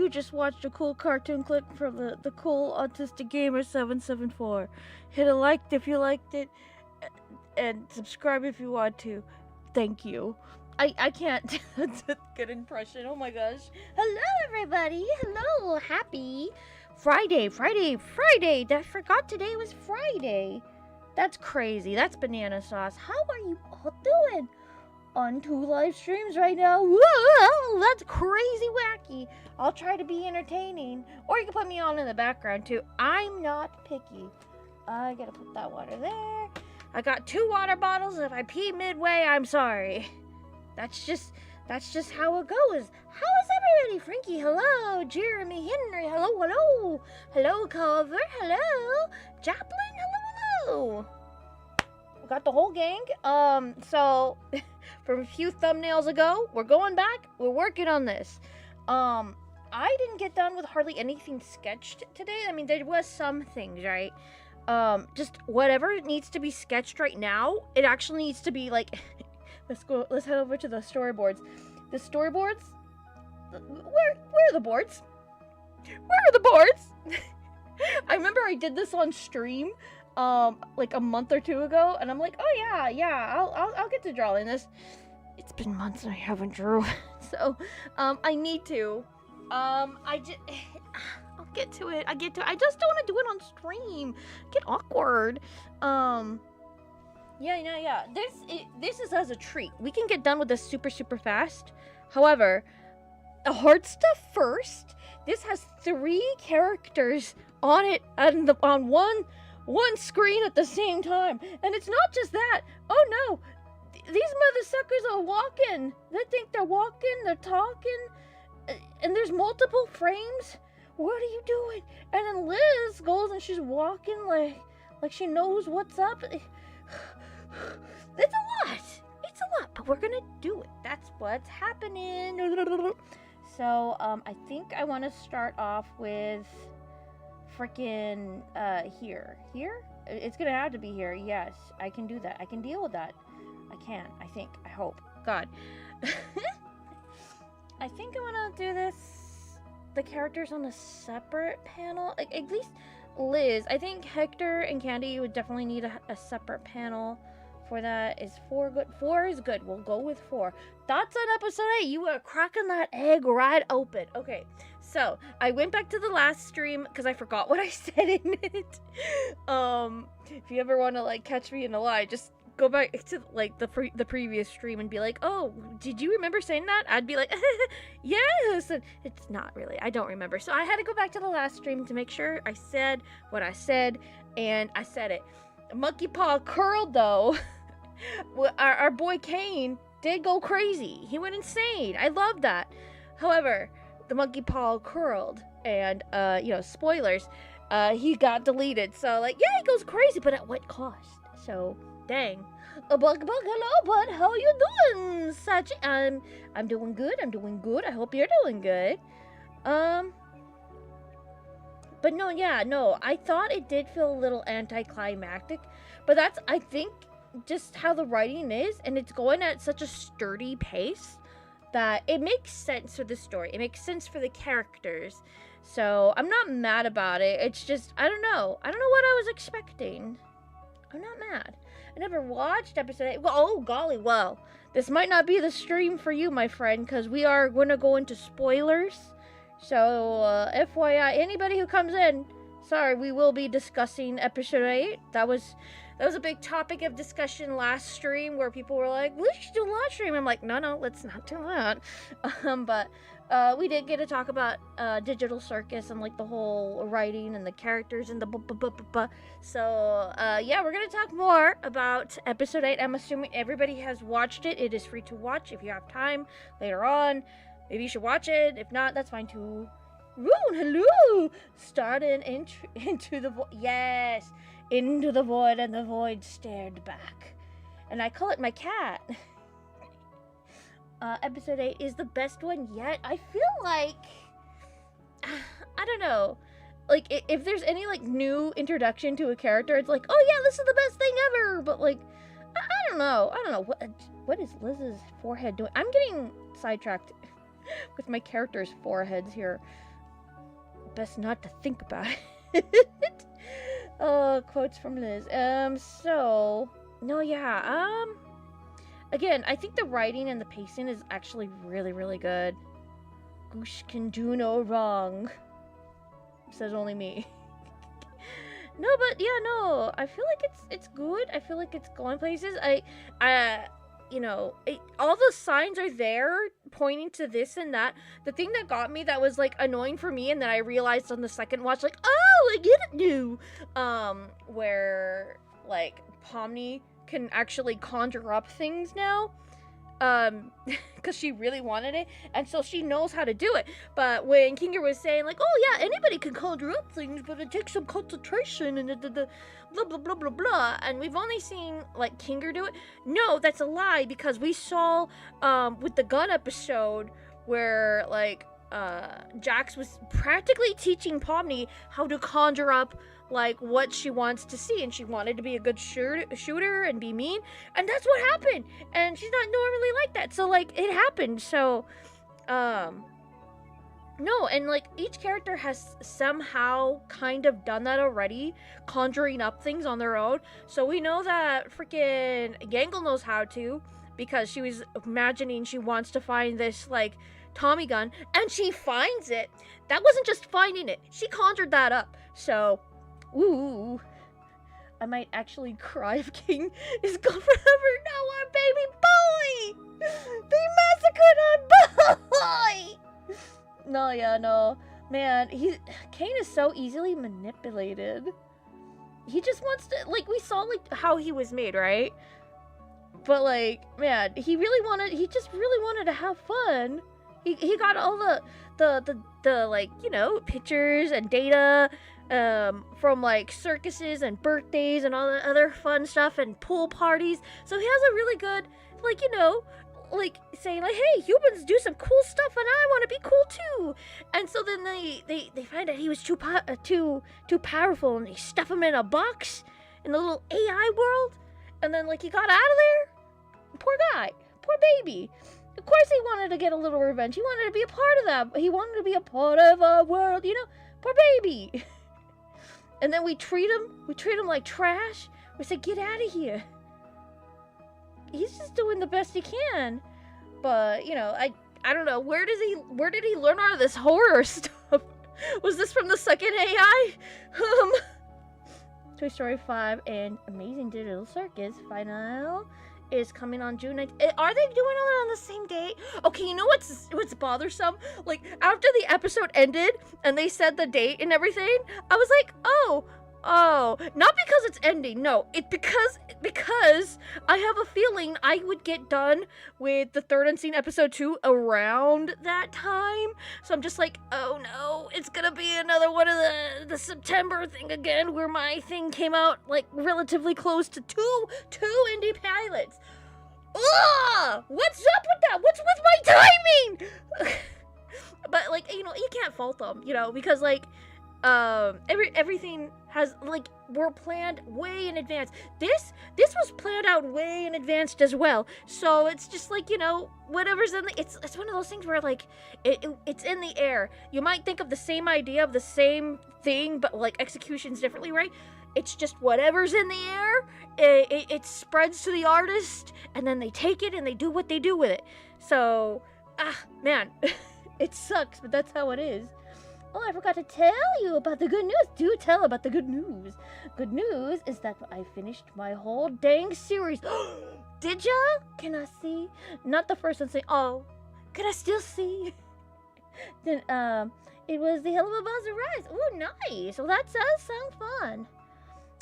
You just watched a cool cartoon clip from the cool autistic gamer 774. Hit a like if you liked it, and subscribe if you want to. Thank you. I can't. That's a good impression. Oh my gosh. Hello, everybody. Hello. Happy Friday. I forgot today was Friday. That's crazy. That's banana sauce. How are you all doing? On 2 live streams right now. Whoa, that's crazy wacky. I'll try to be entertaining. Or you can put me on in the background too. I'm not picky. I gotta put that water there. I got 2 water bottles. If I pee midway, I'm sorry. That's just how it goes. How is everybody? Frankie, hello. Jeremy, Henry, hello. Hello, Culver, hello. Joplin, hello. We got the whole gang. So from a few thumbnails ago, we're going back. We're working on this. I didn't get done with hardly anything sketched today. I mean, there was some things, right? Just whatever needs to be sketched right now, it actually needs to be like let's head over to the storyboards. The storyboards? Where are the boards? Where are the boards? I remember I did this on stream like a month or 2 ago, and I'm like, oh yeah, I'll get to drawing this. It's been months and I haven't drew. So I need to. I'll get to it. I just don't want to do it on stream. Get awkward. Yeah. This is as a treat. We can get done with this super fast. However, the hard stuff first. This has 3 characters on it and on one screen at the same time. And it's not just that. Oh no. These mother suckers are walking. They think they're walking, they're talking, and there's multiple frames. What are you doing? And then Liz goes and she's walking like she knows what's up. It's a lot, but we're gonna do it. That's what's happening. So, I think I want to start off with freaking here. It's gonna have to be here. Yes, I can do that. I can deal with that. I think. I hope. God. I think I want to do the characters on a separate panel. Like, at least Liz. I think Hector and Candy would definitely need a separate panel for that. Is 4 good? 4 is good. We'll go with 4. Thoughts on episode 8? You were cracking that egg right open. Okay, so I went back to the last stream because I forgot what I said in it. If you ever want to like catch me in a lie, just go back to like the previous stream and be like, oh, did you remember saying that? I'd be like, yes, and it's not really, I don't remember. So I had to go back to the last stream to make sure I said what I said, and I said it. Monkey paw curled though. Our boy Kane did go crazy. He went insane. I love that. However, the monkey paw curled, and spoilers, he got deleted. So like, yeah, he goes crazy, but at what cost? So dang. Bug, hello, bud. How you doing, Sachi? I'm doing good. I hope you're doing good. But no, I thought it did feel a little anticlimactic, but that's, I think, just how the writing is, and it's going at such a sturdy pace that it makes sense for the story. It makes sense for the characters. So I'm not mad about it. It's just, I don't know what I was expecting. I'm not mad. I never watched episode 8. Well, oh golly, well, this might not be the stream for you, my friend, because we are going to go into spoilers. So, FYI, anybody who comes in, sorry, we will be discussing episode 8. That was a big topic of discussion last stream, where people were like, we should do a live stream. I'm like, no, let's not do that. But we did get to talk about Digital Circus and like the whole writing and the characters and the So yeah, we're gonna talk more about episode 8. I'm assuming everybody has watched it. It is free to watch if you have time later on. Maybe you should watch it. If not, that's fine too. Roon, hello! Started into the void. Yes, into the void, and the void stared back. And I call it my cat. Episode 8 is the best one yet. I feel like, I don't know, like if there's any like new introduction to a character, it's like, oh yeah, this is the best thing ever. But like, I don't know what is Liz's forehead doing. I'm getting sidetracked with my characters' foreheads here. best not to think about it. Quotes from Liz. No, yeah, again, I think the writing and the pacing is actually really, really good. Goosh can do no wrong. Says only me. No, but yeah, no, I feel like it's good. I feel like it's going places. You know, all the signs are there pointing to this and that. The thing that got me that was like annoying for me, and then I realized on the second watch, like, oh, I get it now. Where like Pomni can actually conjure up things now. Because she really wanted it, and so she knows how to do it. But when Kinger was saying, like, oh yeah, anybody can conjure up things, but it takes some concentration and the blah blah blah blah blah, and we've only seen like Kinger do it. No, that's a lie, because we saw with the gun episode where like Jax was practically teaching Pomni how to conjure up like what she wants to see, and she wanted to be a good shooter and be mean, and that's what happened. And she's not normally like that, so like it happened. So no, and like each character has somehow kind of done that already, conjuring up things on their own. So we know that freaking Gangle knows how to, because she was imagining she wants to find this like Tommy gun, and she finds it. That wasn't just finding it, she conjured that up. So ooh, I might actually cry if King is gone forever. No, our baby boy! They massacred our boy! No, yeah, no. Man, Kane is so easily manipulated. He just wants to, like, we saw, like, how he was made, right? But, like, man, he just really wanted to have fun. He got all the like, you know, pictures and data from like circuses and birthdays and all the other fun stuff and pool parties. So he has a really good, like, you know, like saying like, hey, humans do some cool stuff and I want to be cool too. And so then they find out he was too powerful, and they stuff him in a box in the little AI world, and then like he got out of there. Poor guy, poor baby. Of course he wanted to get a little revenge. He wanted to be a part of that. He wanted to be a part of our world, you know? Poor baby. And then we treat him like trash. We say, get out of here. He's just doing the best he can. But, you know, I don't know. Where did he learn all of this horror stuff? Was this from the second AI? Toy Story 5 and Amazing Digital Circus final is coming on June 9th. Are they doing it on the same date? Okay, you know what's bothersome? Like, after the episode ended and they said the date and everything, I was like, oh, not because it's ending. No, it's because I have a feeling I would get done with the third unseen episode 2 around that time. So I'm just like, oh no, it's gonna be another one of the September thing again, where my thing came out like relatively close to two indie pilots. Ugh! What's up with that? What's with my timing? But like, you know, you can't fault them, you know, because like everything has, like, were planned way in advance. This was planned out way in advance as well. So it's just like, you know, whatever's in the, it's one of those things where like it's in the air. You might think of the same idea of the same thing, but like executions differently, right? It's just whatever's in the air, it spreads to the artist, and then they take it and they do what they do with it. So, man, it sucks, but that's how it is. Oh, I forgot to tell you about the good news. Do tell about the good news. Good news is that I finished my whole dang series. Did ya? Can I see? Not the first one saying, oh, can I still see? Then, it was The Hell of a Buzz Rise. Ooh, nice. Well, that does sound fun.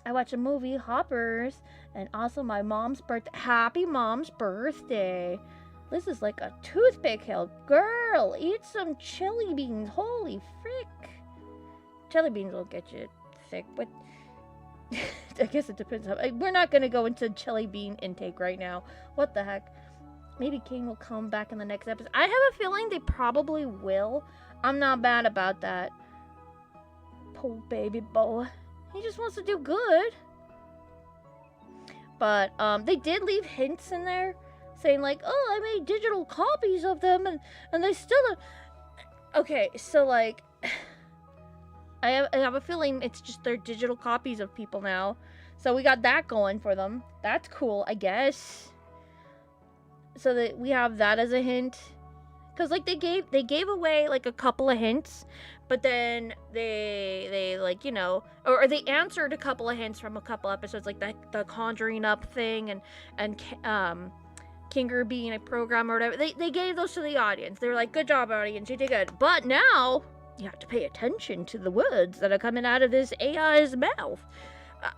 I watched a movie, Hoppers, and also my mom's birthday. Happy Mom's Birthday. This is like a toothpick hill. Girl, eat some chili beans. Holy frick. Chili beans will get you thick, but I guess it depends. We're not going to go into chili bean intake right now. What the heck? Maybe King will come back in the next episode. I have a feeling they probably will. I'm not bad about that. Poor baby boy. He just wants to do good. But they did leave hints in there saying like, oh, I made digital copies of them, and they still don't. Okay, so like, I have a feeling it's just their digital copies of people now. So we got that going for them. That's cool, I guess. So that we have that as a hint. Because, like, they gave away, like, a couple of hints, but then they like, you know, or they answered a couple of hints from a couple episodes, like the conjuring up thing and Kinger being a programmer or whatever. They gave those to the audience. They were like, good job, audience, you did good. But now, you have to pay attention to the words that are coming out of this AI's mouth.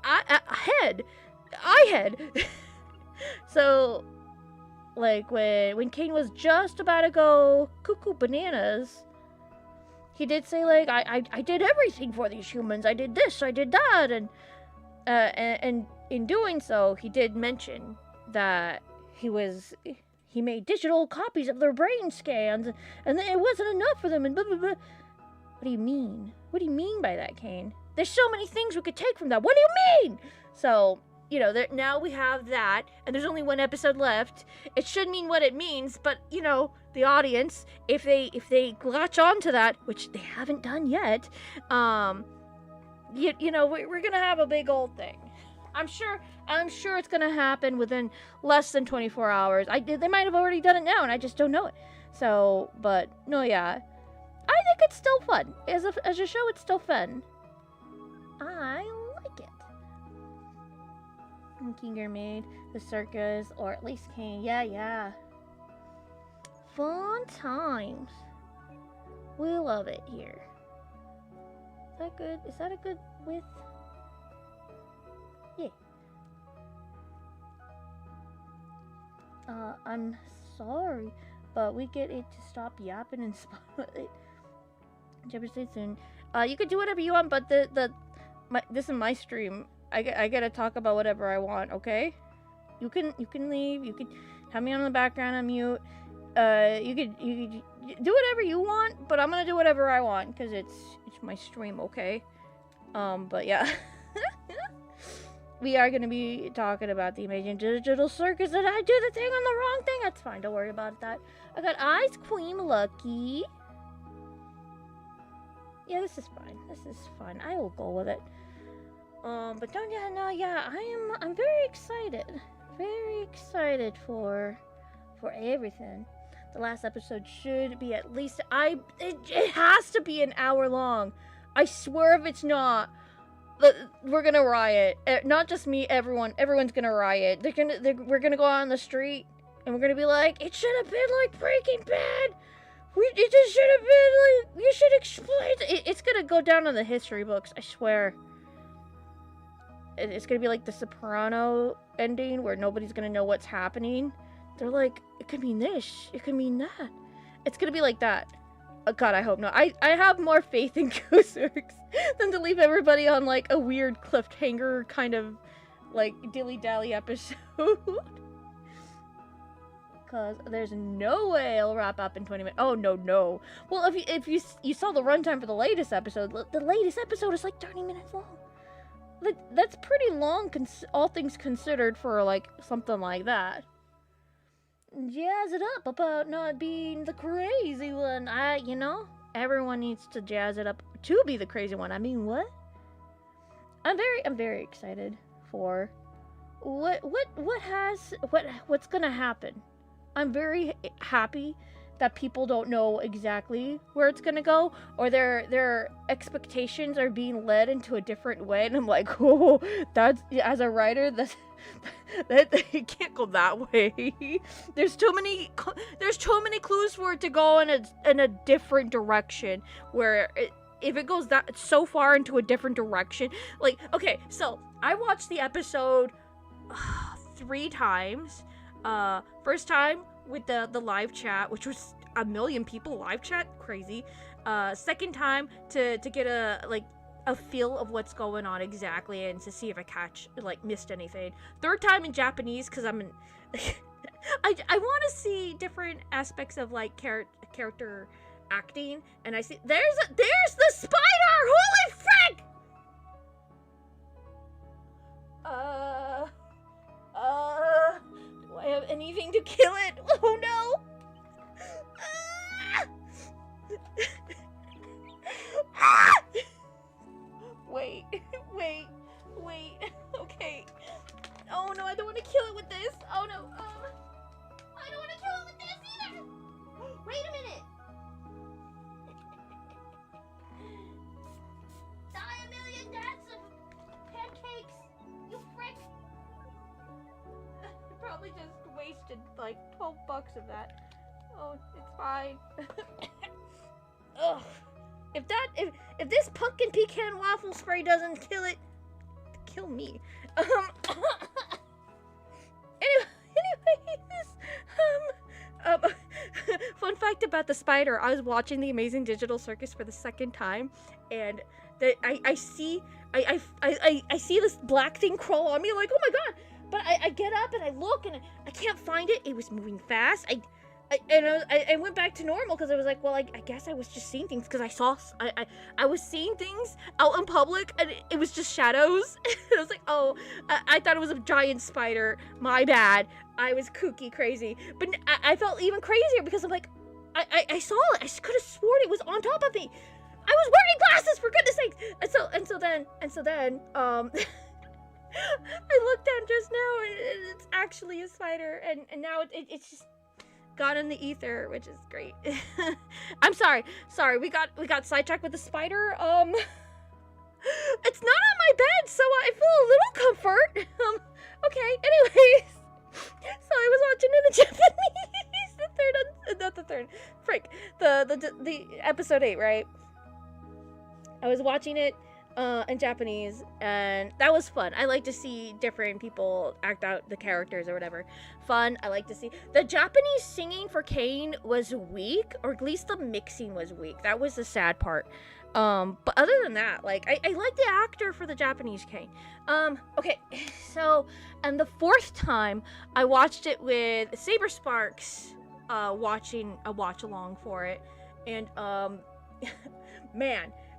I had. So... like, when Kane was just about to go cuckoo bananas, he did say, like, I did everything for these humans. I did this, I did that, and in doing so, he did mention that he made digital copies of their brain scans, and it wasn't enough for them, and blah, blah, blah. What do you mean? What do you mean by that, Kane? There's so many things we could take from that. What do you mean? So... you know, now we have that, and there's only one episode left. It should mean what it means, but, you know, the audience, if they latch onto that, which they haven't done yet, you know, we're gonna have a big old thing. I'm sure it's gonna happen within less than 24 hours. They might have already done it now, and I just don't know it. So, but, no, yeah. I think it's still fun. As a show, it's still fun. I like it. Kinger made the circus, or at least Kane. Yeah. Fun times. We love it here. Is that good? Is that a good width? Yeah. I'm sorry, but we get it to stop yapping and spotlight. Jefferson soon. You could do whatever you want, but this is my stream. I gotta talk about whatever I want, okay? You can leave. You can have me on the background on mute. You could do whatever you want, but I'm gonna do whatever I want because it's my stream, okay? But yeah, we are gonna be talking about the amazing digital circus. Did I do the thing on the wrong thing? That's fine. Don't worry about that. I got Ice Queen Lucky. Yeah, this is fine. This is fun. I will go with it. But I'm very excited. Very excited for everything. The last episode should be at least it has to be an hour long. I swear if it's not, we're gonna riot. Not just me, everyone's gonna riot. We're gonna go out on the street and we're gonna be like, it should have been like Breaking Bad. It just should have been like, you should explain. It's gonna go down in the history books, I swear. It's gonna be like the Soprano ending where nobody's gonna know what's happening. They're like, it could mean this, it could mean that. It's gonna be like that. Oh, God, I hope not. I have more faith in Ozarks than to leave everybody on like a weird cliffhanger kind of like dilly-dally episode. Because there's no way it'll wrap up in 20 minutes. Oh, no. Well, if you saw the runtime for the latest episode, the latest episode is like 30 minutes long. That's pretty long, all things considered, for like something like that. Jazz it up about not being the crazy one. Everyone needs to jazz it up to be the crazy one. I mean, what? I'm very excited for what's gonna happen. I'm very happy that people don't know exactly where it's gonna go, or their expectations are being led into a different way, and I'm like, oh, that's, as a writer, that it can't go that way. There's too many clues for it to go in a different direction, where if it goes that so far into a different direction, like, okay, so I watched the episode 3 times. First time with the live chat, which was 1 million people live chat, crazy. Second time to get a feel of what's going on exactly, and to see if I missed anything. Third time in Japanese, because I'm I want to see different aspects of like character acting, and I see there's the spider. Holy frick! Do I have anything to kill it? Oh no! kill it with this. Oh no. I don't want to kill it with this either. Wait a minute. Die a million deaths of pancakes, you frick. I probably just wasted like $12 of that. Oh, it's fine. Ugh. If this pumpkin pecan waffle spray doesn't kill it, kill me. Anyways, fun fact about the spider. I was watching The Amazing Digital Circus for the second time, and I see this black thing crawl on me, like, oh my god! But I get up and I look and I can't find it. It was moving fast. I went back to normal because I was like, well, I guess I was just seeing things because I was seeing things out in public and it was just shadows. I was like, oh, I thought it was a giant spider. My bad. I was kooky crazy. But I felt even crazier because I'm like, I saw it. I could have sworn it was on top of me. I was wearing glasses, for goodness sake. And so then, I looked down just now and it's actually a spider, and now it's just gone in the ether, which is great. I'm sorry, we got sidetracked with the spider. It's not on my bed, so I feel a little comfort. Okay, anyways, so I was watching it in Japanese, the episode 8, right? I was watching it in Japanese, and that was fun. I like to see different people act out the characters or whatever. Fun. I like to see. The Japanese singing for Kane was weak, or at least the mixing was weak. That was the sad part. But other than that, like, I like the actor for the Japanese Kane. Okay, so, and the fourth time, I watched it with Saber Sparks, watching a watch along for it, and,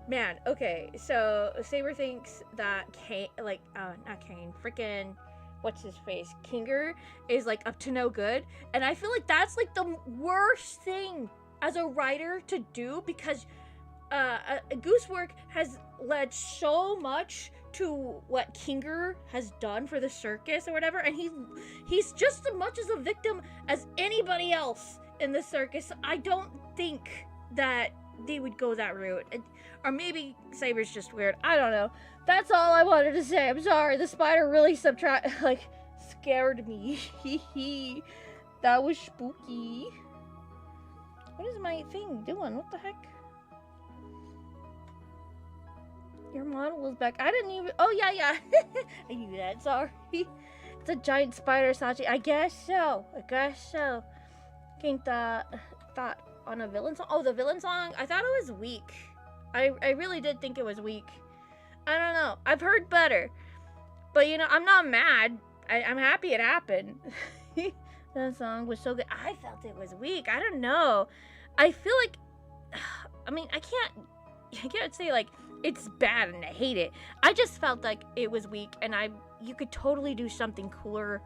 man, okay, so Saber thinks that Kane, like, not Kane, freaking, what's his face, Kinger, is, like, up to no good, and I feel like that's, like, the worst thing as a writer to do, because, Goosework has led so much to what Kinger has done for the circus or whatever, and he's just as much as a victim as anybody else in the circus. I don't think that they would go that route. Or maybe Saber's just weird. I don't know. That's all I wanted to say. I'm sorry. The spider really scared me. That was spooky. What is my thing doing? What the heck? Your model is back. I didn't even... Oh, yeah. I knew that. Sorry. It's a giant spider, Sachi. I guess so. Think thought on a villain song. Oh, the villain song? I thought it was weak. I really did think it was weak. I don't know. I've heard better. But, you know, I'm not mad. I'm happy it happened. That song was so good. I felt it was weak. I don't know. I feel like... I mean, I can't say, like, it's bad and I hate it. I just felt like it was weak, and you could totally do something cooler.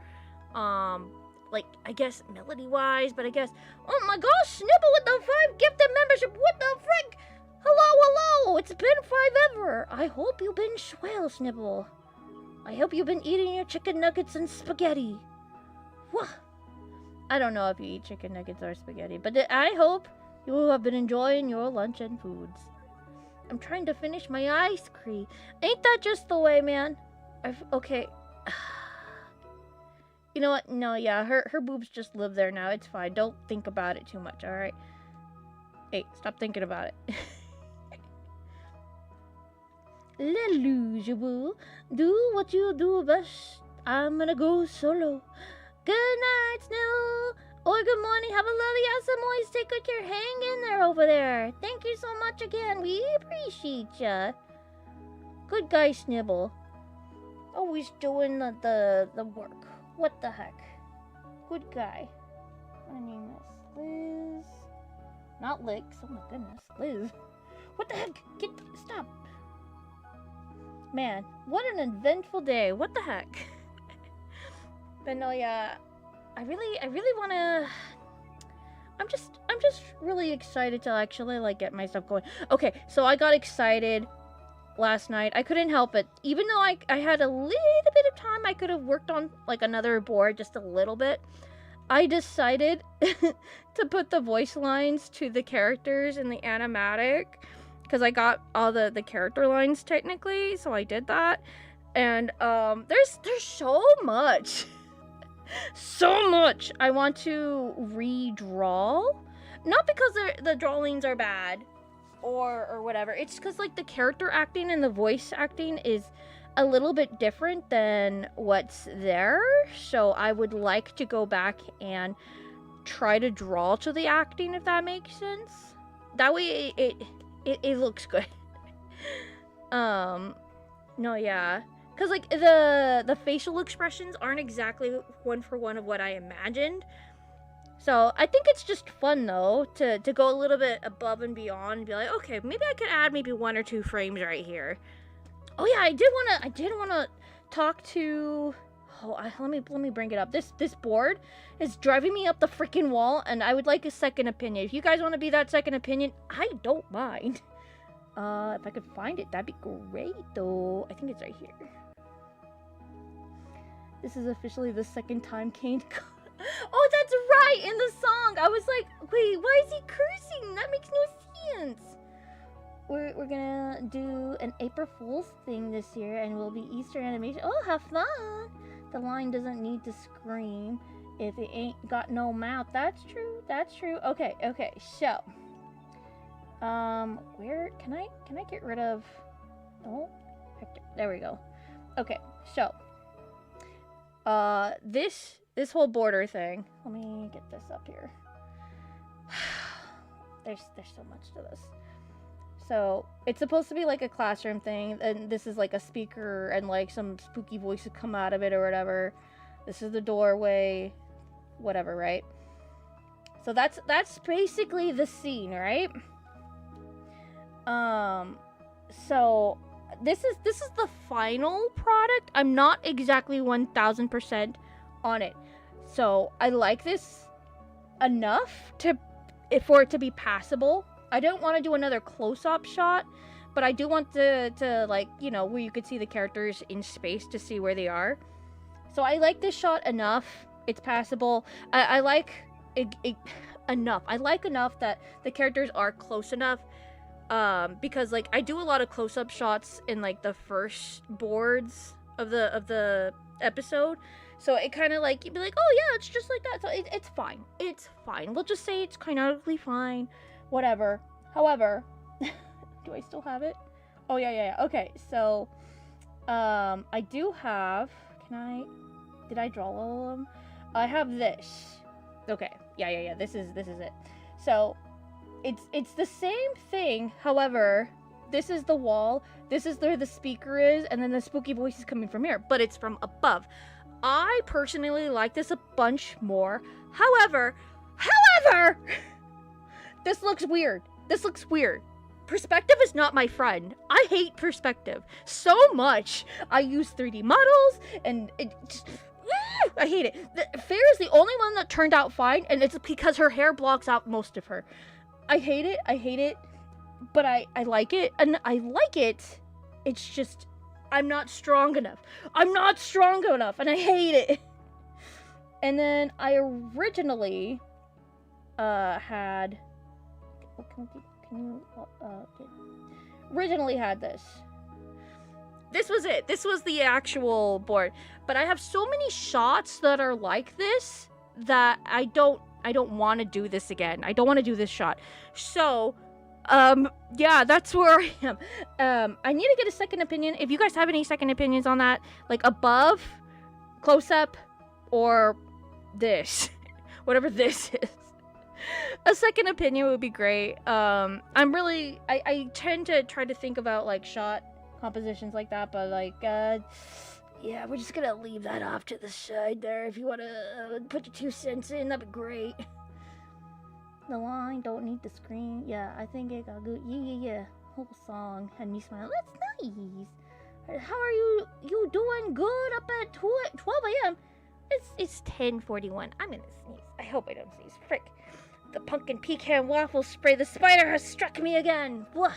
Like, I guess, melody-wise, but I guess... Oh my gosh, Snibble with the 5 gifted membership! What the frick? Hello! It's been 5 ever! I hope you've been swell, Snibble. I hope you've been eating your chicken nuggets and spaghetti. What? I don't know if you eat chicken nuggets or spaghetti, but I hope you have been enjoying your lunch and foods. I'm trying to finish my ice cream. Ain't that just the way, man? Okay. You know what? No, yeah, her boobs just live there now. It's fine. Don't think about it too much, alright? Hey, stop thinking about it. L'illusible. Do what you do best. I'm gonna go solo. Good night, Snow. Or good morning. Have a lovely, awesome, always take good care. Hang in there over there. Thank you so much again. We appreciate ya. Good guy, Snibble. Always doing the work. What the heck? Good guy. My name is Liz. Not Licks. Oh my goodness. Liz. What the heck? Stop. Man, what an eventful day. What the heck? But no, yeah. I really want to... I'm just really excited to actually, like, get my stuff going. Okay, so I got excited last night. I couldn't help it. Even though I had a little bit of time, I could have worked on like another board just a little bit. I decided to put the voice lines to the characters in the animatic because I got all the character lines technically, so I did that. And there's so much. So much I want to redraw. Not because the drawings are bad or whatever. It's because like the character acting and the voice acting is a little bit different than what's there. So I would like to go back and try to draw to the acting, if that makes sense. That way it looks good. No, yeah. Because, like, the facial expressions aren't exactly one for one of what I imagined. So, I think it's just fun, though, to go a little bit above and beyond and be like, okay, maybe I could add maybe 1 or 2 frames right here. Oh, yeah, I did want to talk to... Oh, let me bring it up. This board is driving me up the freaking wall, and I would like a second opinion. If you guys want to be that second opinion, I don't mind. If I could find it, that'd be great, though. I think it's right here. This is officially the second time Kane... Oh, that's right! In the song! I was like, wait, why is he cursing? That makes no sense! We're gonna do an April Fool's thing this year, and we'll be Easter animation. Oh, have fun! The line doesn't need to scream if it ain't got no mouth. That's true, that's true. Okay, so... where... Can I get rid of... Oh, there we go. Okay, so... this whole border thing. Let me get this up here. There's so much to this. So it's supposed to be like a classroom thing, and this is like a speaker and like some spooky voices come out of it or whatever. This is the doorway, whatever, right? So that's basically the scene, right? So this is the final product. I'm not exactly 1000% on it. So I like this enough for it to be passable. I don't want to do another close-up shot, but I do want to like, you know, where you could see the characters in space to see where they are. So I like this shot enough. It's passable. I like it enough. I like enough that the characters are close enough. Because like I do a lot of close-up shots in like the first boards of the episode, so it kind of like you'd be like, oh yeah, it's just like that. So it's fine. It's fine. We'll just say it's canonically fine. Whatever. However, do I still have it? Oh yeah. Okay, so I do have. Did I draw all of them? I have this. Okay. Yeah. This is it. So. It's the same thing, however, this is the wall, this is where the speaker is, and then the spooky voice is coming from here, but it's from above. I personally like this a bunch more. However, this looks weird. Perspective is not my friend. I hate perspective so much. I use 3D models, and it just... I hate it. Fair is the only one that turned out fine, and it's because her hair blocks out most of her. I hate it, but I like it, and I like it. It's just, I'm not strong enough, and I hate it. And then I originally, had, originally had this. This was it. This was the actual board. But I have so many shots that are like this that I don't want to do this again. I don't want to do this shot. So, yeah, that's where I am. I need to get a second opinion. If you guys have any second opinions on that, like above, close up, or this, whatever this is. A second opinion would be great. I tend to try to think about like shot compositions like that, but like, yeah, we're just gonna leave that off to the side there. If you wanna put your 2 cents in, that'd be great. The line don't need to scream. Yeah, I think it got good. Yeah. Whole song had me smiling. That's nice. How are you doing good up at 12 a.m.? It's 10:41. I'm gonna sneeze. I hope I don't sneeze. Frick. The pumpkin pecan waffle spray. The spider has struck me again. Blah.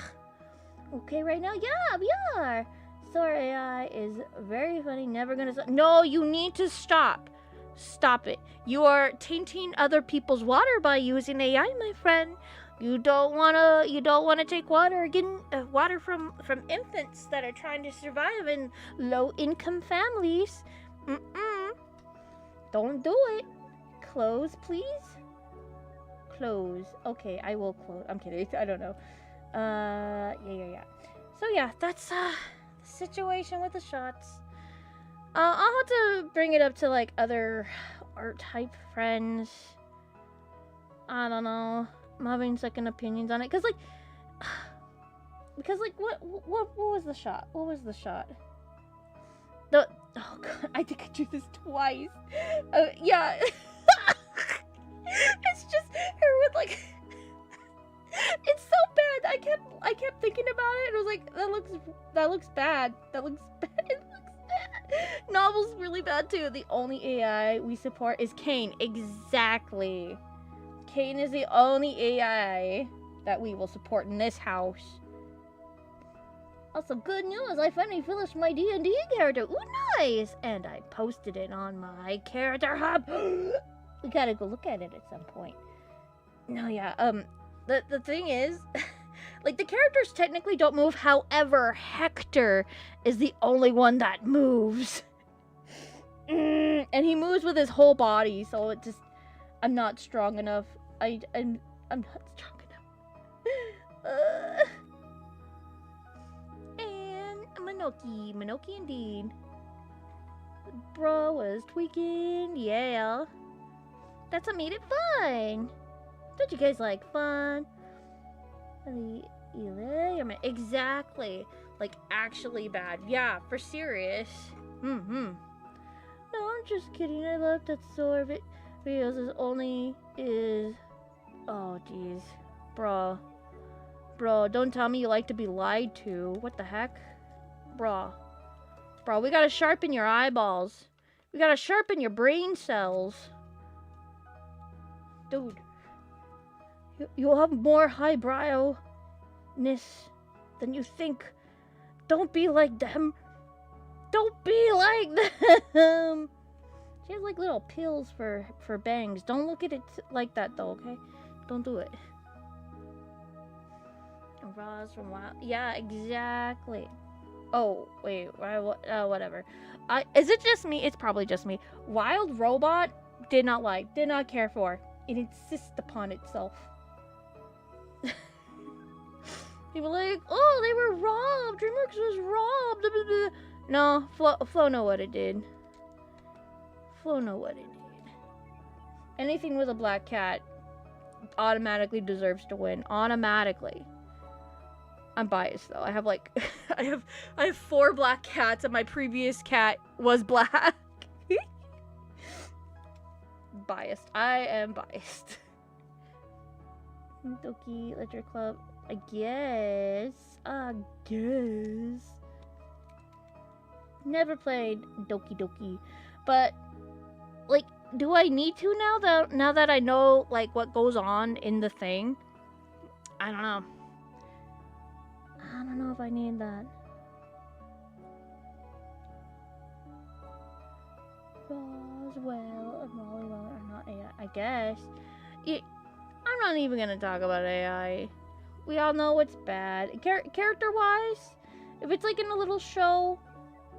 okay right now? Yeah, we are. Sora AI is very funny. Never gonna stop. No, you need to stop. Stop it. You are tainting other people's water by using AI, my friend. You don't wanna take water getting water from infants that are trying to survive in low income families. Don't do it. Close, please. Close. Okay, I will close. I'm kidding. I don't know. Yeah. So yeah, that's the situation with the shots. I'll have to bring it up to like other art type friends. I don't know. I'm having second opinions on it because what was the shot? What was the shot? Oh god, I think I drew this twice. Yeah. It's just her with like it's so bad. I kept thinking about it and I was like, that looks bad. That looks bad. It looks bad. Novel's really bad too. The only AI we support is Kane. Exactly. Kane is the only AI that we will support in this house. Also, good news, I finally finished my D&D character. Ooh, nice! And I posted it on my character hub. We gotta go look at it at some point. No, yeah, the thing is, like, the characters technically don't move. However, Hector is the only one that moves. And he moves with his whole body, so it just, I'm not strong enough. I'm not strong enough. Minoki indeed. Bro was tweaking, yeah. That's what made it fun. Don't you guys like fun? Exactly. Like, actually bad. Yeah, for serious. No, I'm just kidding. I love that sort of videos is... Oh, jeez. Bro, don't tell me you like to be lied to. What the heck? Bro, we gotta sharpen your eyeballs. We gotta sharpen your brain cells. Dude. You'll have more highbrowness than you think. Don't be like them. Don't be like them. She has like little pills for bangs. Don't look at it like that though, okay? Don't do it. Roz from Wild. Yeah, exactly. Oh, wait. Whatever. Is it just me? It's probably just me. Wild Robot did not care for. It insists upon itself. People like, oh, they were robbed. DreamWorks was robbed. Blah, blah, blah. No, Flo know what it did. Anything with a black cat automatically deserves to win. Automatically. I'm biased though. I have like I have 4 black cats and my previous cat was black. Biased. I am biased. Doki Ledger Club. I guess. Never played Doki. But like, do I need to now that I know like what goes on in the thing? I don't know. I don't know if I need that. Roswell and Volleyball are not AI. I guess. I'm not even gonna talk about AI. We all know it's bad. Character-wise, if it's like in a little show,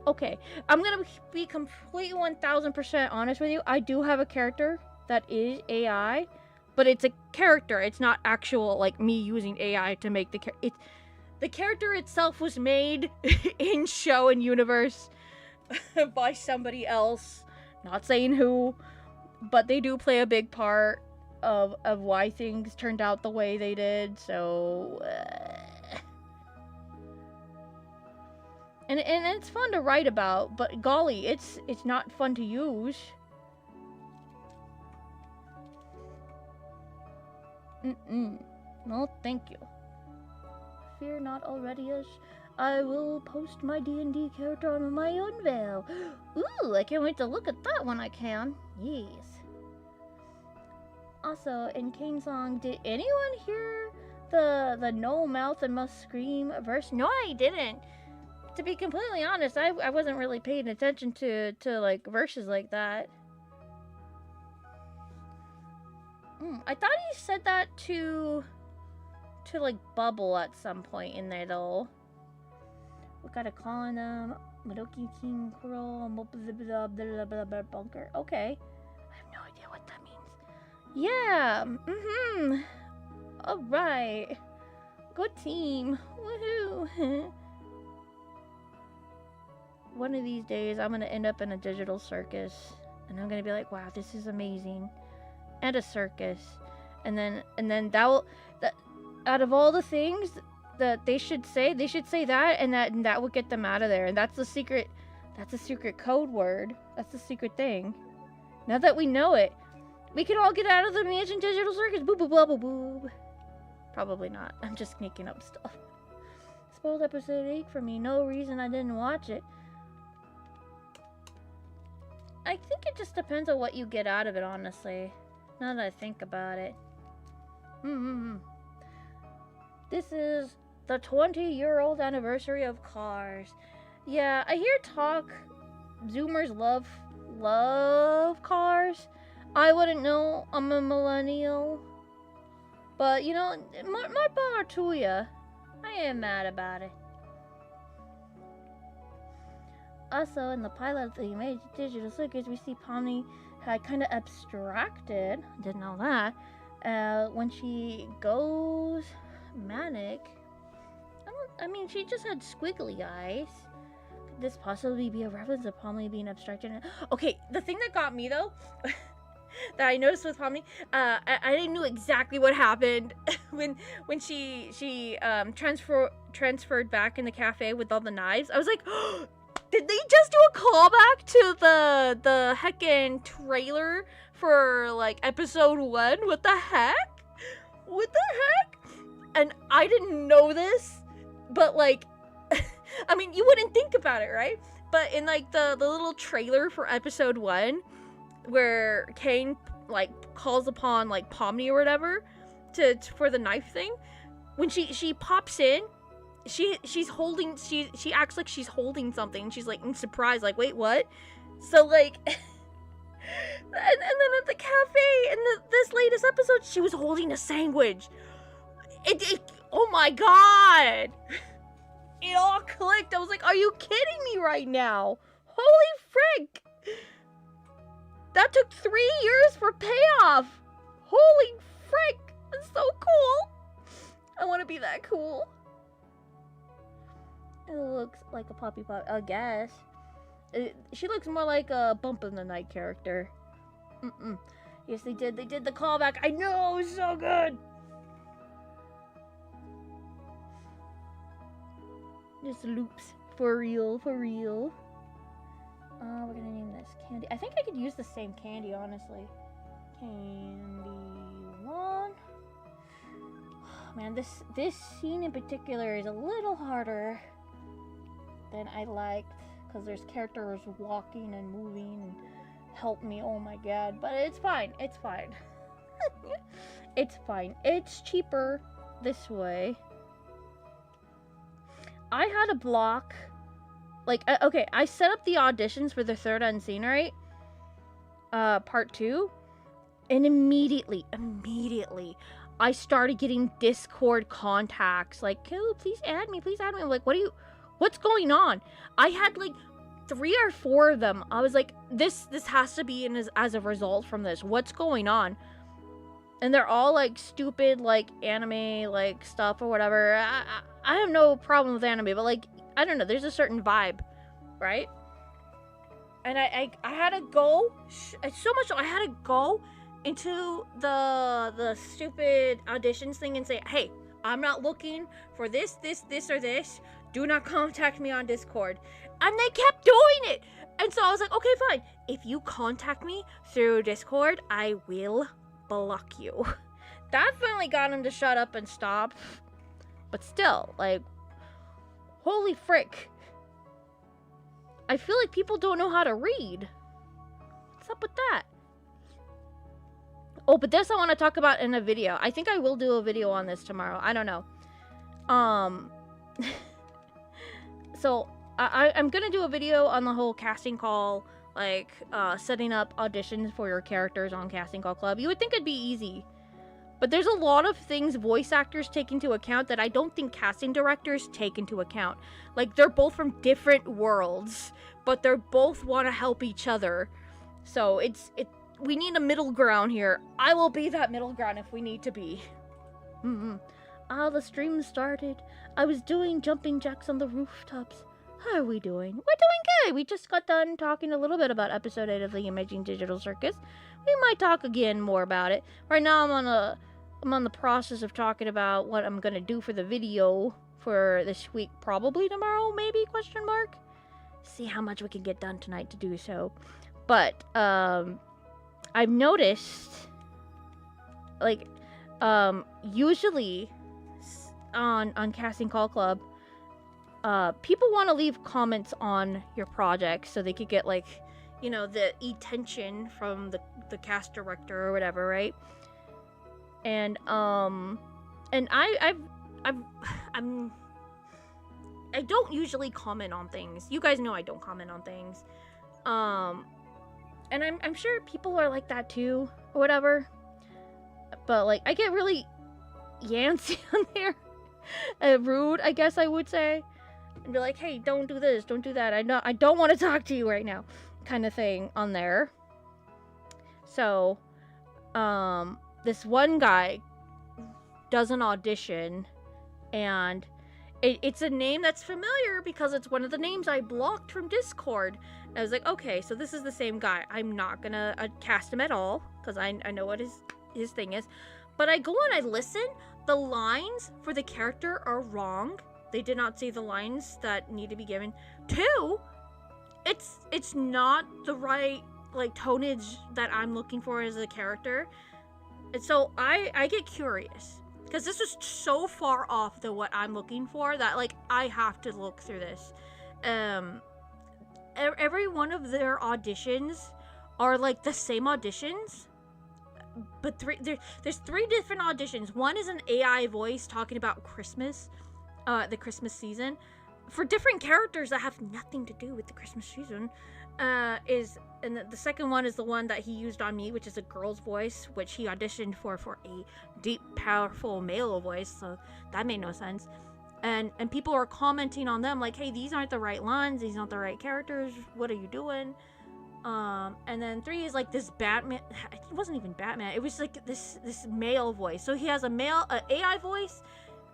okay. I'm gonna be completely 1000% honest with you. I do have a character that is AI, but it's a character. It's not actual like me using AI to make the character. The character itself was made in show and universe by somebody else. Not saying who, but they do play a big part of why things turned out the way they did. So, and it's fun to write about, but golly, it's not fun to use. No, thank you. Fear not already, as I will post my D&D character on my unveil. Ooh, I can't wait to look at that when I can. Yes. Also, in Kane's song, did anyone hear the no mouth and must scream verse? No, I didn't. To be completely honest, I wasn't really paying attention to like verses like that. I thought he said that to like Bubble at some point in there though. We gotta call on them. Madoki King Kuro Bunker. Okay. I have no idea what that means. Yeah. Alright. Good team. Woohoo. One of these days I'm gonna end up in a digital circus. And I'm gonna be like, wow, this is amazing. And a circus. And then that out of all the things that they should say that, and that will get them out of there. And that's the secret code word. That's the secret thing. Now that we know it, we can all get out of the mansion digital circus. Boop boop blah boop boop. Probably not. I'm just making up stuff. Spoiled episode 8 for me. No reason I didn't watch it. I think it just depends on what you get out of it, honestly. Now that I think about it. This is the 20-year-old anniversary of Cars. Yeah, I hear talk. Zoomers love Cars. I wouldn't know. I'm a millennial. But, you know, my power to ya. I ain't mad about it. Also, in the pilot of the Yume digital circus, we see Pomni had kind of abstracted. Didn't know that. When she goes manic. I mean, she just had squiggly eyes. Could this possibly be a reference to Pomni being abstracted? Okay, the thing that got me though, that I noticed with Pomni, I didn't know exactly what happened when she transferred back in the cafe with all the knives. I was like, did they just do a callback to the heckin' trailer for like episode 1? What the heck? What the heck? And I didn't know this, but like, I mean, you wouldn't think about it, right? But in like the little trailer for episode 1, where Kane like calls upon like Pomni or whatever for the knife thing, when she pops in, she acts like she's holding something. She's like in surprise, like, wait, what? So like, and then at the cafe in this latest episode, she was holding a sandwich. Oh my god! It all clicked. I was like, are you kidding me right now? Holy frick! That took 3 years for payoff! Holy frick! That's so cool! I want to be that cool. It looks like a Poppy Pop, I guess. She looks more like a Bump in the Night character. Yes, they did the callback. I know, it was so good! Just loops. For real, for real. We're gonna name this Candy. I think I could use the same candy, honestly. Candy 1. Man, this scene in particular is a little harder than I liked, because there's characters walking and moving and help me, oh my god. But it's fine, it's fine. It's fine. It's cheaper this way. I had a block, like, okay, I set up the auditions for the third unseen, right? Part 2, and immediately, I started getting Discord contacts, like, oh, please add me, I'm like, what's going on? I had, like, 3 or 4 of them. I was like, this has to be as a result from this. What's going on? And they're all, like, stupid, like, anime, like, stuff or whatever. I have no problem with anime, but, like, I don't know. There's a certain vibe, right? And I had to go, so much so, I had to go into the stupid auditions thing and say, hey, I'm not looking for this, or this. Do not contact me on Discord. And they kept doing it. And so I was like, okay, fine. If you contact me through Discord, I will block you. That finally got him to shut up and stop. But still, like, holy frick. I feel like people don't know how to read. What's up with that? Oh, but this I want to talk about in a video. I think I will do a video on this tomorrow. I don't know. So I'm gonna do a video on the whole casting call, like setting up auditions for your characters on Casting Call Club. You would think it'd be easy, but there's a lot of things voice actors take into account that I don't think casting directors take into account. Like, they're both from different worlds, but they're both want to help each other. So we need a middle ground here. I will be that middle ground if we need to be. The stream started. I was doing jumping jacks on the rooftops. How are we doing? We're doing good. We just got done talking a little bit about episode 8 of the Imaging Digital Circus. We might talk again more about it. Right now I'm on the process of talking about what I'm gonna do for the video for this week. Probably tomorrow, maybe, question mark. See how much we can get done tonight to do so. But I've noticed, like, usually on Casting Call Club, people want to leave comments on your project so they could get, like, you know, the attention from the cast director or whatever, right? And I don't usually comment on things. You guys know I don't comment on things. And I'm sure people are like that too, or whatever. But, like, I get really yancy on there. Rude, I guess I would say. And be like, hey, don't do this, don't do that. I don't want to talk to you right now. Kind of thing on there. So, this one guy does an audition, and it's a name that's familiar because it's one of the names I blocked from Discord. I was like, okay, so this is the same guy. I'm not gonna cast him at all, because I know what his thing is. But I go and I listen. The lines for the character are wrong. They did not say the lines that need to be given. 2, it's not the right, like, tonnage that I'm looking for as a character. And so I get curious, because this is so far off than what I'm looking for that, like, I have to look through this. Every one of their auditions are, like, the same auditions, but there's 3 different auditions. One is an AI voice talking about Christmas, the Christmas season, for different characters that have nothing to do with the Christmas season. And the second one is the one that he used on me, which is a girl's voice, which he auditioned for a deep, powerful male voice, so that made no sense. And people are commenting on them like, hey, these aren't the right lines, these aren't the right characters, what are you doing? And then 3 is like this Batman. It wasn't even Batman, it was like this male voice. So he has an AI voice,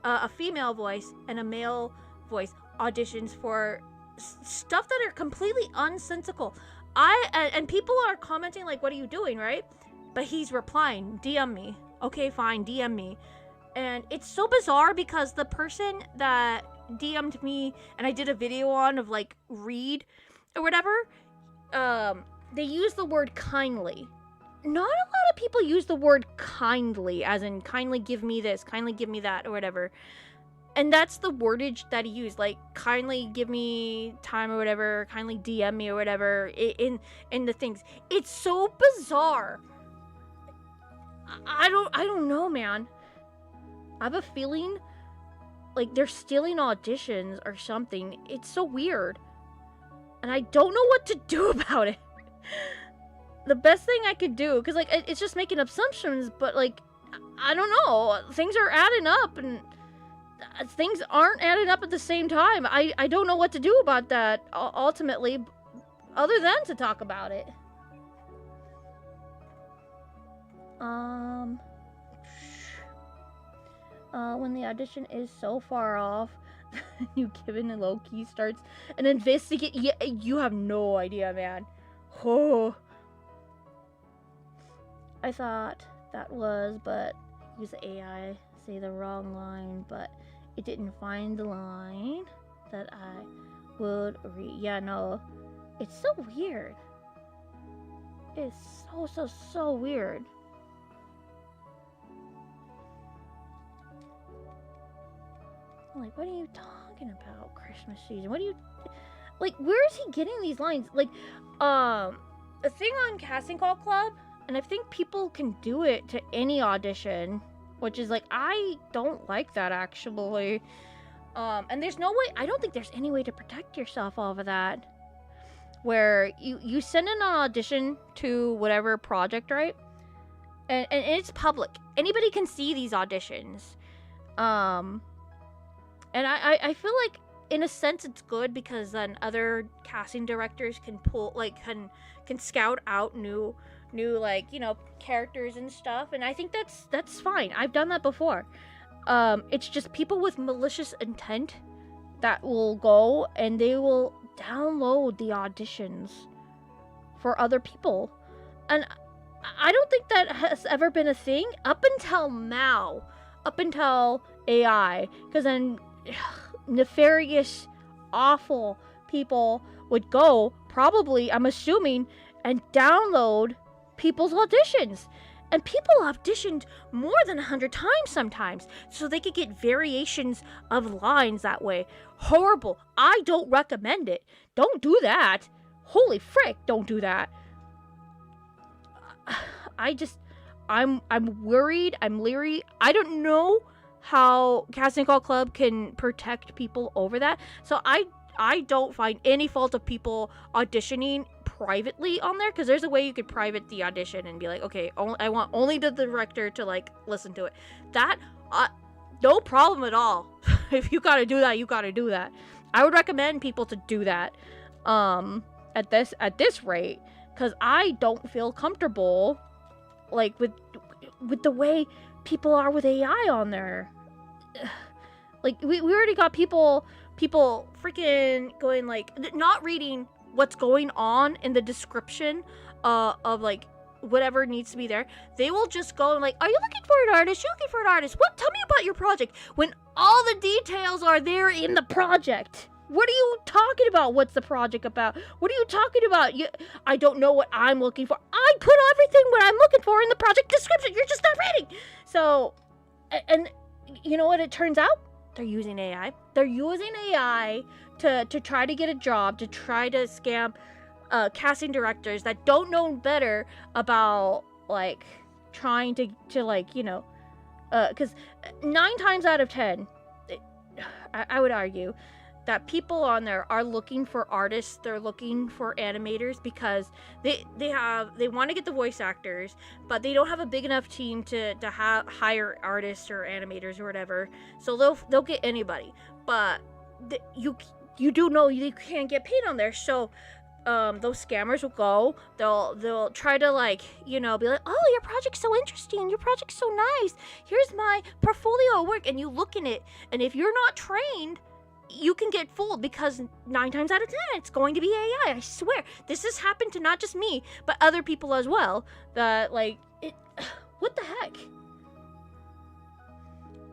a female voice, and a male voice auditions for stuff that are completely unsensical. And people are commenting like, what are you doing, right? But he's replying, DM me. Okay, fine, DM me. And it's so bizarre because the person that DM'd me and I did a video on of, like, read or whatever, they use the word kindly. Not a lot of people use the word kindly, as in kindly give me this, kindly give me that, or whatever. And that's the wordage that he used, like, kindly give me time or whatever, kindly DM me or whatever, in the things. It's so bizarre. I don't know, man. I have a feeling like they're stealing auditions or something. It's so weird. And I don't know what to do about it. The best thing I could do, because, like, it's just making assumptions, but, like, I don't know. Things are adding up, and things aren't adding up at the same time. I don't know what to do about that, ultimately, other than to talk about it. When the audition is so far off, you given a low key starts and investigate. Yeah, you have no idea, man. Oh, I thought that was, but use AI, say the wrong line, but it didn't find the line that I would read. Yeah, no, it's so weird. It's so weird. Like, what are you talking about, Christmas season? What do you, like, where is he getting these lines? Like, the thing on Casting Call Club, And I think people can do it to any audition, which is like, I don't like that actually. And there's no way, I don't think there's any way to protect yourself off of that. Where you send in an audition to whatever project, right? And it's public. Anybody can see these auditions. And I feel like, in a sense, it's good because then other casting directors can pull, like, can scout out new like, you know, characters and stuff. And I think that's fine. I've done that before. It's just people with malicious intent that will go and they will download the auditions for other people. And I don't think that has ever been a thing up until now. Up until AI. Because then nefarious, awful people would go, probably, I'm assuming, and download people's auditions. And people auditioned more than 100 times sometimes, so they could get variations of lines that way. Horrible. I don't recommend it. Don't do that. Holy frick, don't do that. I'm worried, I'm leery. I don't know how Casting Call Club can protect people over that. So I don't find any fault of people auditioning privately on there, because there's a way you could private the audition and be like, okay, I want only the director to, like, listen to it. That, no problem at all. If you gotta do that, you gotta do that. I would recommend people to do that, at this rate, because I don't feel comfortable, like, with the way people are with AI on there. Like, we already got people freaking going, like, not reading what's going on in the description of, like, whatever needs to be there. They will just go and, like, are you looking for an artist? You looking for an artist? What? Tell me about your project. When all the details are there in the project. What are you talking about? What's the project about? What are you talking about? I don't know what I'm looking for. I put everything what I'm looking for in the project description. You're just not reading. So, and you know what it turns out? They're using AI. They're using AI to try to get a job, to try to scam casting directors that don't know better about, like, trying to like, you know, because 9 times out of 10, I would argue that people on there are looking for artists, they're looking for animators, because they want to get the voice actors, but they don't have a big enough team to hire artists or animators or whatever. So they'll get anybody, but you do know you can't get paid on there. So those scammers will go, they'll try to, like, you know, be like, oh, your project's so interesting, your project's so nice, here's my portfolio work, and you look in it, and if you're not trained, you can get fooled, because 9 times out of 10 it's going to be AI. I swear, this has happened to not just me but other people as well, that, like, it what the heck,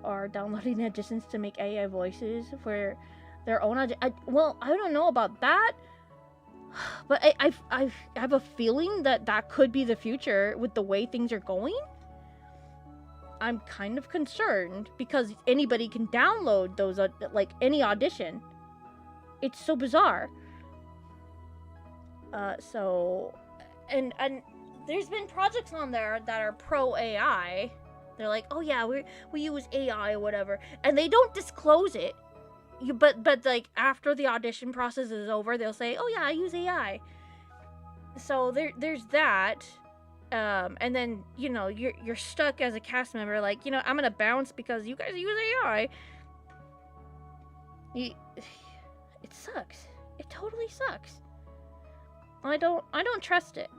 are downloading auditions to make AI voices for their own well, I don't know about that, but I have a feeling that could be the future with the way things are going. I'm kind of concerned, because anybody can download those, like, any audition. It's so bizarre. So, and there's been projects on there that are pro AI. They're like, oh yeah, we use AI or whatever, and they don't disclose it. But like, after the audition process is over, they'll say, oh yeah, I use AI. So there's that. And then, you know, you're stuck as a cast member, like, you know, I'm gonna bounce because you guys use AI. It sucks. It totally sucks. I don't trust it.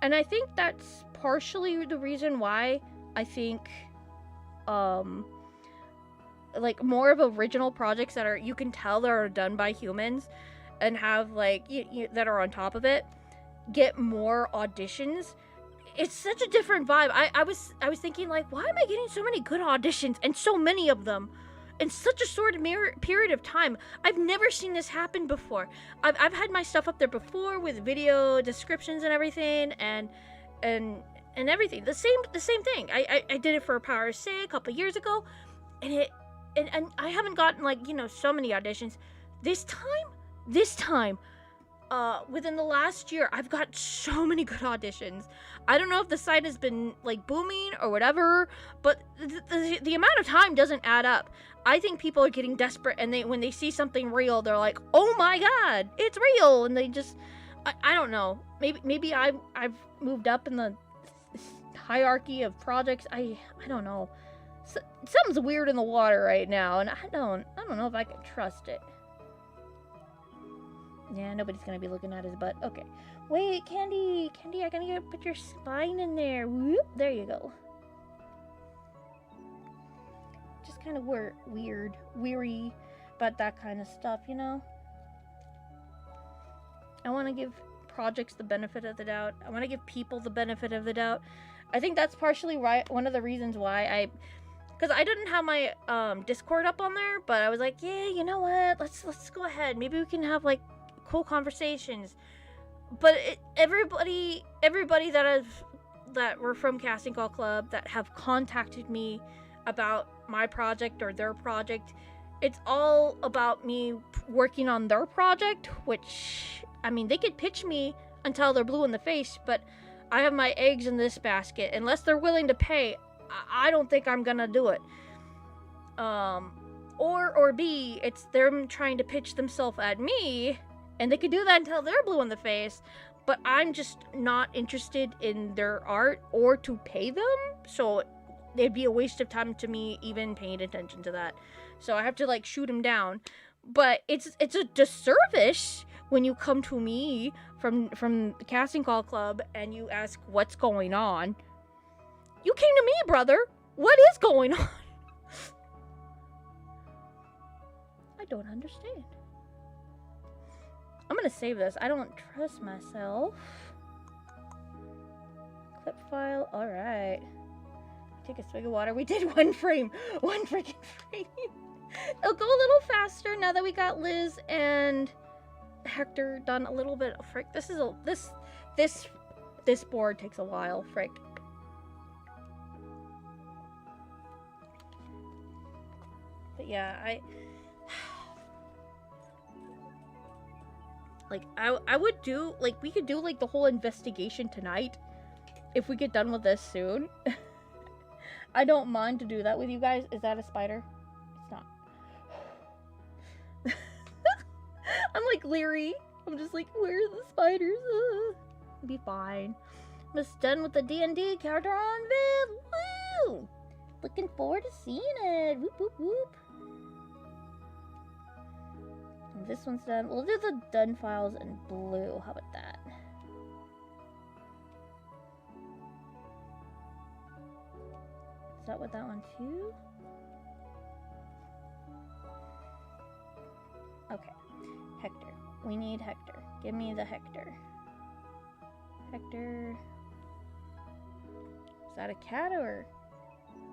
And I think that's partially the reason why I think, like, more of original projects that are, you can tell that are done by humans and have, like, that are on top of it, get more auditions. It's such a different vibe. I was thinking, like, why am I getting so many good auditions, and so many of them in such a short period of time? I've never seen this happen before. I've had my stuff up there before with video descriptions and everything, and everything. The same thing. I did it for Power Say a couple years ago, and I haven't gotten, like, you know, so many auditions. This time, within the last year, I've got so many good auditions. I don't know if the site has been like booming or whatever, but the amount of time doesn't add up. I think people are getting desperate, and when they see something real, they're like, "Oh my god, it's real!" And they just, I don't know. Maybe I've moved up in the hierarchy of projects. I don't know. Something's weird in the water right now, and I don't know if I can trust it. Yeah, nobody's gonna be looking at his butt. Okay. Wait, Candy, I gotta put your spine in there. Whoop, there you go. Just kind of weary about that kind of stuff, you know? I want to give projects the benefit of the doubt. I want to give people the benefit of the doubt. I think that's partially one of the reasons why because I didn't have my Discord up on there, but I was like, yeah, you know what? Let's go ahead. Maybe we can have like cool conversations. But everybody that were from Casting Call Club that have contacted me about my project or their project, it's all about me working on their project, which, I mean, they could pitch me until they're blue in the face, but I have my eggs in this basket. Unless they're willing to pay, I don't think I'm gonna do it. Or B, it's them trying to pitch themselves at me, and they could do that until they're blue in the face, but I'm just not interested in their art or to pay them, so it'd be a waste of time to me even paying attention to that. So I have to like shoot them down. But it's a disservice when you come to me from the Casting Call Club and you ask what's going on. You came to me, brother. What is going on? I don't understand. I'm gonna save this. I don't trust myself. Clip file. Alright. Take a swig of water. We did one frame. One freaking frame. It'll go a little faster now that we got Liz and Hector done a little bit. Frick. This board takes a while. Frick. But yeah, I would do, like, we could do, like, the whole investigation tonight if we get done with this soon. I don't mind to do that with you guys. Is that a spider? It's not. I'm, like, leery. I'm just like, where's the spiders? It'll be fine. I'm just done with the D&D character on vid. Woo! Looking forward to seeing it. Whoop, whoop, whoop. This one's done. We'll do the done files in blue. How about that? Is that with that one too? Okay. Hector. We need Hector. Give me the Hector. Hector. Is that a cat or?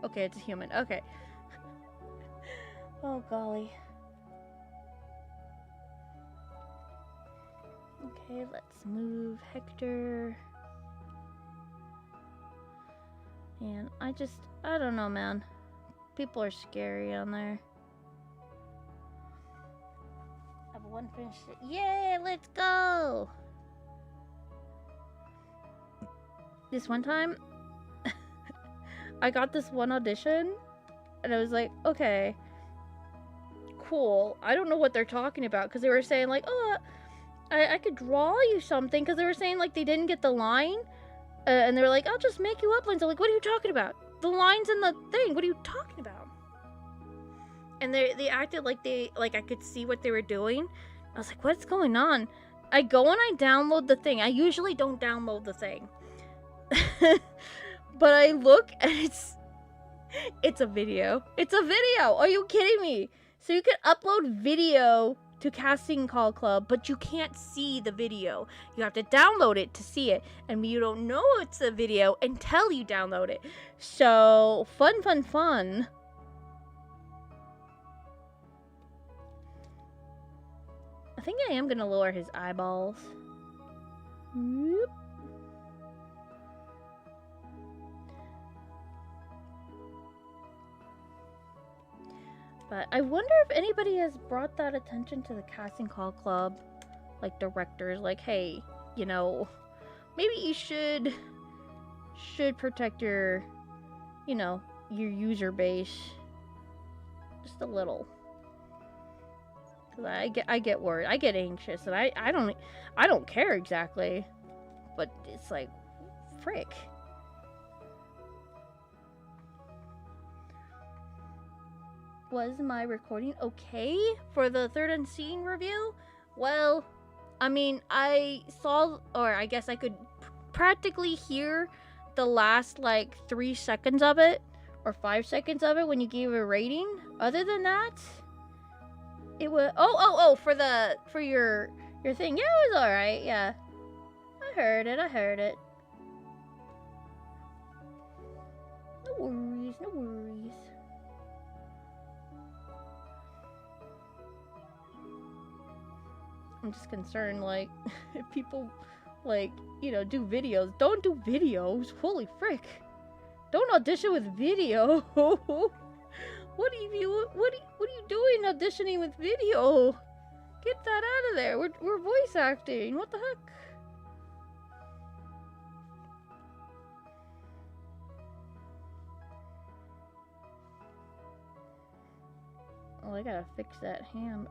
Okay, it's a human. Okay. Oh, golly. Okay, let's move Hector. And I don't know, man. People are scary on there. I have one finished. Yay, let's go! This one time, I got this one audition, and I was like, okay, cool. I don't know what they're talking about, because they were saying, like, oh, I could draw you something, because they were saying, like, they didn't get the line, and they were like, I'll just make you up lines. I'm like, what are you talking about? The line's in the thing. What are you talking about? And they acted like I could see what they were doing. I was like, what's going on? I go and I download the thing. I usually don't download the thing. But I look, and it's a video. It's a video! Are you kidding me? So you can upload video to Casting Call Club, but you can't see the video. You have to download it to see it, and you don't know it's a video until you download it. So, fun. I think I am gonna lower his eyeballs. Whoop. But I wonder if anybody has brought that attention to the Casting Call Club. like directors, like, hey, you know, maybe you should protect your, you know, your user base just a little. Cause I get worried, I get anxious, and I don't care exactly, but it's like, frick. Was my recording okay for the Third Unseen review? Well, I mean, I saw, or I guess I could practically hear the last like 3 seconds of it, or 5 seconds of it when you gave a rating. Other than that, it was for your thing. Yeah, it was all right. Yeah, I heard it. No worries. I'm just concerned, like, if people, like, you know, do videos. Don't do videos. Holy frick. Don't audition with video. What are you doing auditioning with video? Get that out of there. We're voice acting. What the heck? Oh, I gotta fix that hand.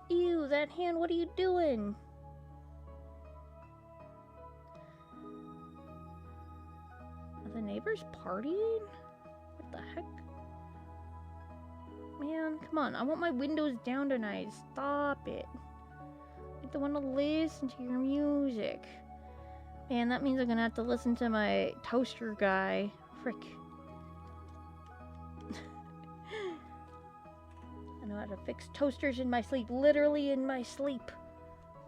Ew, that hand, what are you doing? Are the neighbors partying? What the heck? Man, come on, I want my windows down tonight. Stop it. I don't want to listen to your music. Man, that means I'm gonna have to listen to my toaster guy. Frick. I know how to fix toasters in my sleep. Literally in my sleep.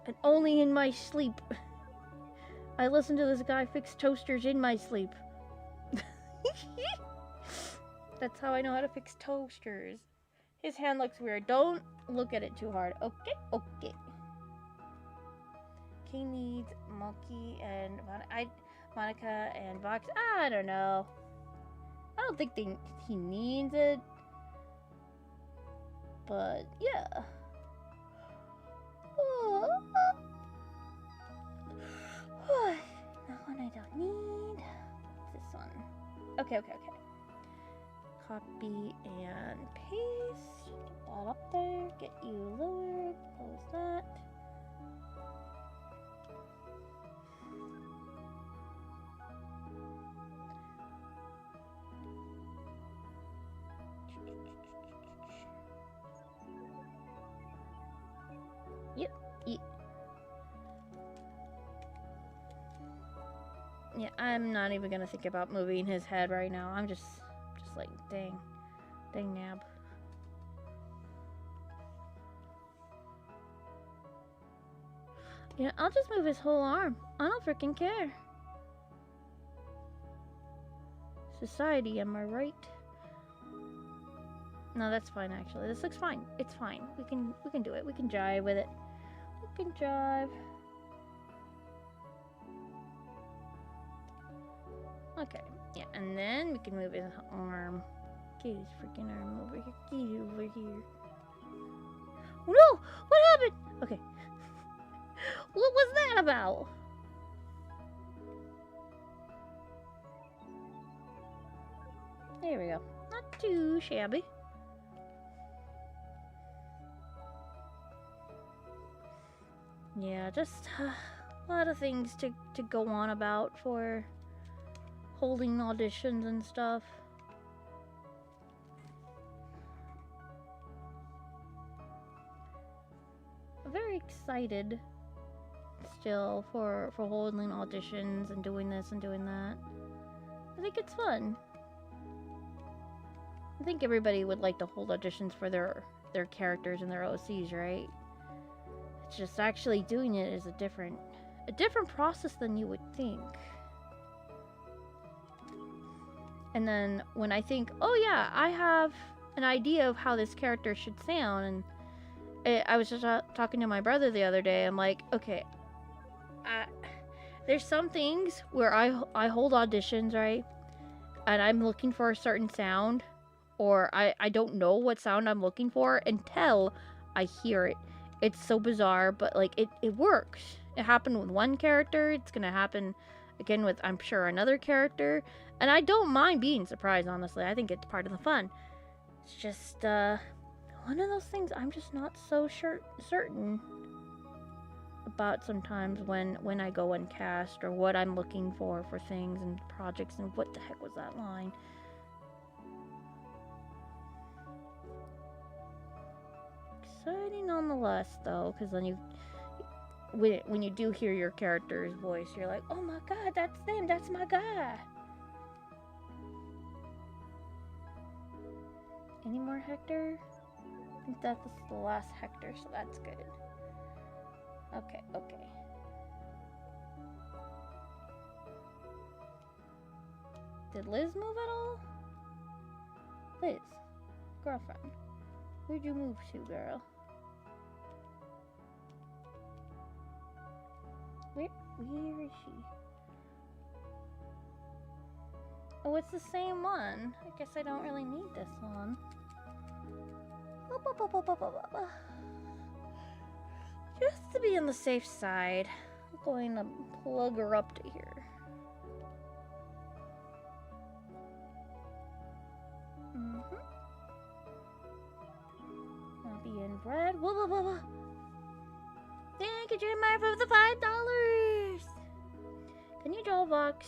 And only in my sleep. I listen to this guy fix toasters in my sleep. That's how I know how to fix toasters. His hand looks weird. Don't look at it too hard. Okay. He needs Monkey and Monica and Vox. I don't know. I don't think he needs it. But yeah. That one I don't need. This one. Okay. Copy and paste. Get that up there. Get you lowered. Close that. Yep. Yeah, I'm not even gonna think about moving his head right now. I'm just like, dang nab. Yeah, I'll just move his whole arm. I don't freaking care. Society, am I right? No, that's fine actually. This looks fine. It's fine. We can do it. We can jive with it. We can jive. Okay. Yeah, and then we can move his arm. Get his freaking arm over here. Get over here. Oh no! What happened? Okay. What was that about? There we go. Not too shabby. Yeah, just a lot of things to go on about for holding auditions and stuff. I'm very excited still for holding auditions and doing this and doing that. I think it's fun. I think everybody would like to hold auditions for their characters and their OCs, right? It's just actually doing it is a different process than you would think. And then when I think, oh yeah, I have an idea of how this character should sound, and I was just talking to my brother the other day. I'm like, okay, there's some things where I hold auditions, right? And I'm looking for a certain sound, or I don't know what sound I'm looking for until I hear it. It's so bizarre, but like it works. It happened with one character. It's gonna happen again with, I'm sure, another character. And I don't mind being surprised, honestly. I think it's part of the fun. It's just one of those things I'm just not so certain about sometimes when I go and cast, or what I'm looking for things and projects. And what the heck was that line? Exciting nonetheless, though, because then when you do hear your character's voice, you're like, oh my god, that's them, that's my guy. Any more Hector? I think that's the last Hector, so that's good. Okay. Did Liz move at all? Liz, girlfriend, where'd you move to, girl? Where is she? Oh, it's the same one. I guess I don't really need this one. Just to be on the safe side, I'm going to plug her up to here. I'll be in red. Whoa. Thank you, Jeremiah, for the $5. Can you draw a box?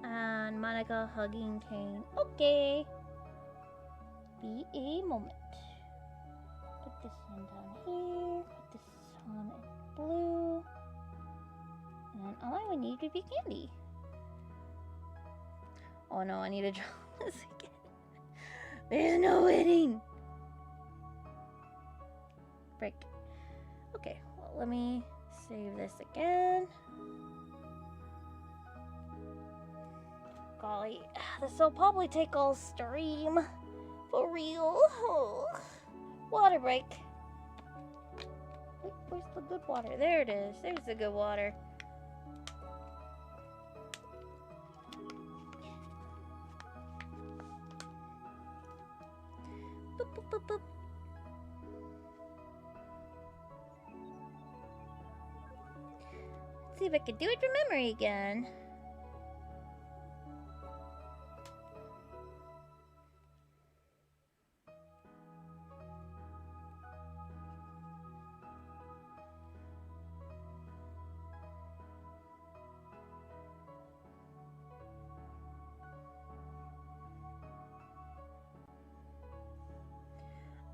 And Monica hugging Kane. Okay. Be a moment. Put this one down here. Put this one in blue. And then all I would need would be candy. Oh no, I need to draw this again. There's no winning. Break. Okay, well, let me save this again. Golly, this will probably take all stream. For real. Oh. Water break. Where's the good water? There it is. There's the good water. Boop. Let's see if I can do it from memory again.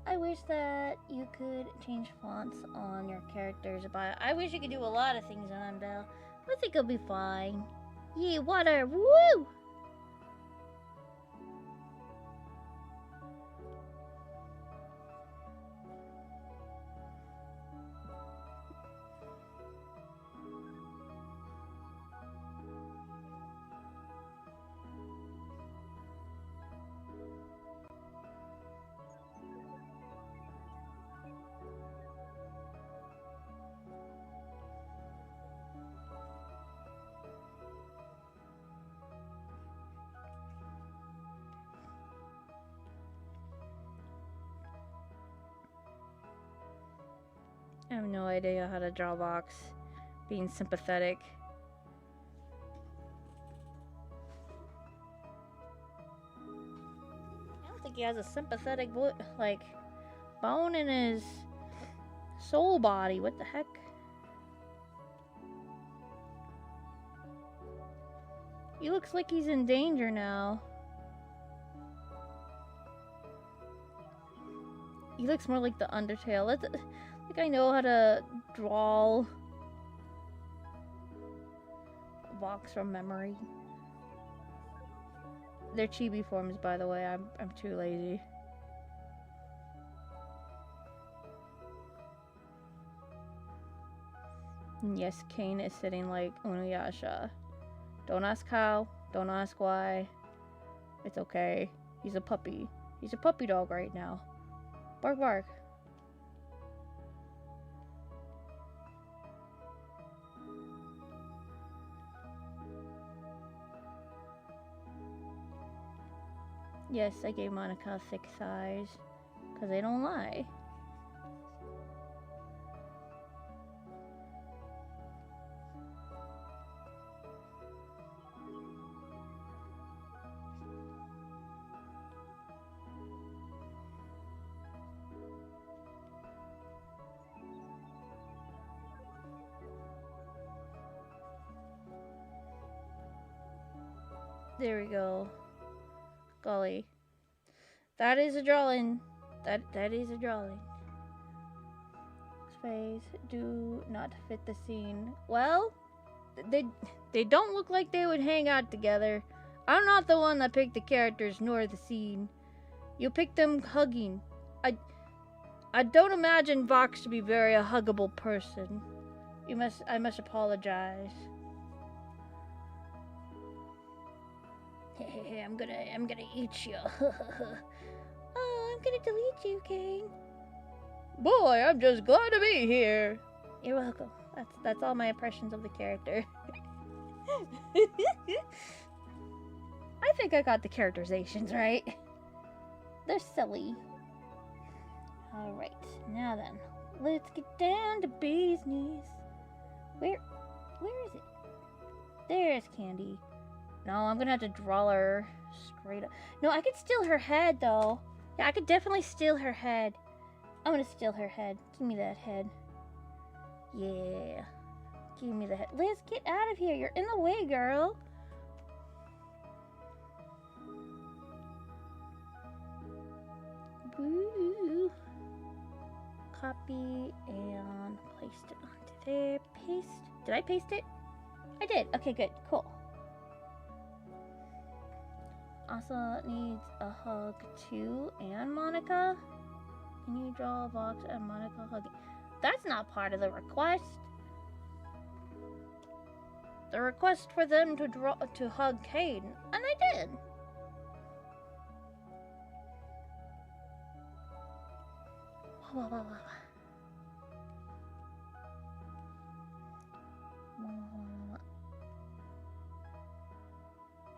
I wish that you could change fonts on your characters' bio. I wish you could do a lot of things on Belle. I think it'll be fine. Yeah, water, woo! I have no idea how to draw a box. Being sympathetic. I don't think he has a sympathetic bone in his soul body. What the heck? He looks like he's in danger now. He looks more like the Undertale. I think I know how to draw a box from memory. They're chibi forms, by the way. I'm too lazy. And yes, Kane is sitting like Inuyasha. Don't ask how. Don't ask why. It's okay. He's a puppy. He's a puppy dog right now. Bark, bark. Yes, I gave Monica thick thighs. Because they don't lie. There we go. Golly. That is a drawing. That is a drawing. Space do not fit the scene. Well, they don't look like they would hang out together. I'm not the one that picked the characters nor the scene. You picked them hugging. I don't imagine Vox to be very a huggable person. I must apologize. Hey, I'm gonna eat you. Oh, I'm gonna delete you, Kane. Boy, I'm just glad to be here. You're welcome. That's all my impressions of the character. I think I got the characterizations right. They're silly. Alright, now then. Let's get down to business. Where is it? There's Candy. No, I'm gonna have to draw her straight up. No, I could steal her head, though. Yeah, I could definitely steal her head. I'm gonna steal her head. Give me that head. Yeah. Give me the head. Liz, get out of here. You're in the way, girl. Woo. Copy and paste it onto there. Paste. Did I paste it? I did. Okay, good. Cool. Also needs a hug too, and Monica. Can you draw a Vox and Monica hugging? That's not part of the request. The request for them to hug Caden, and I did.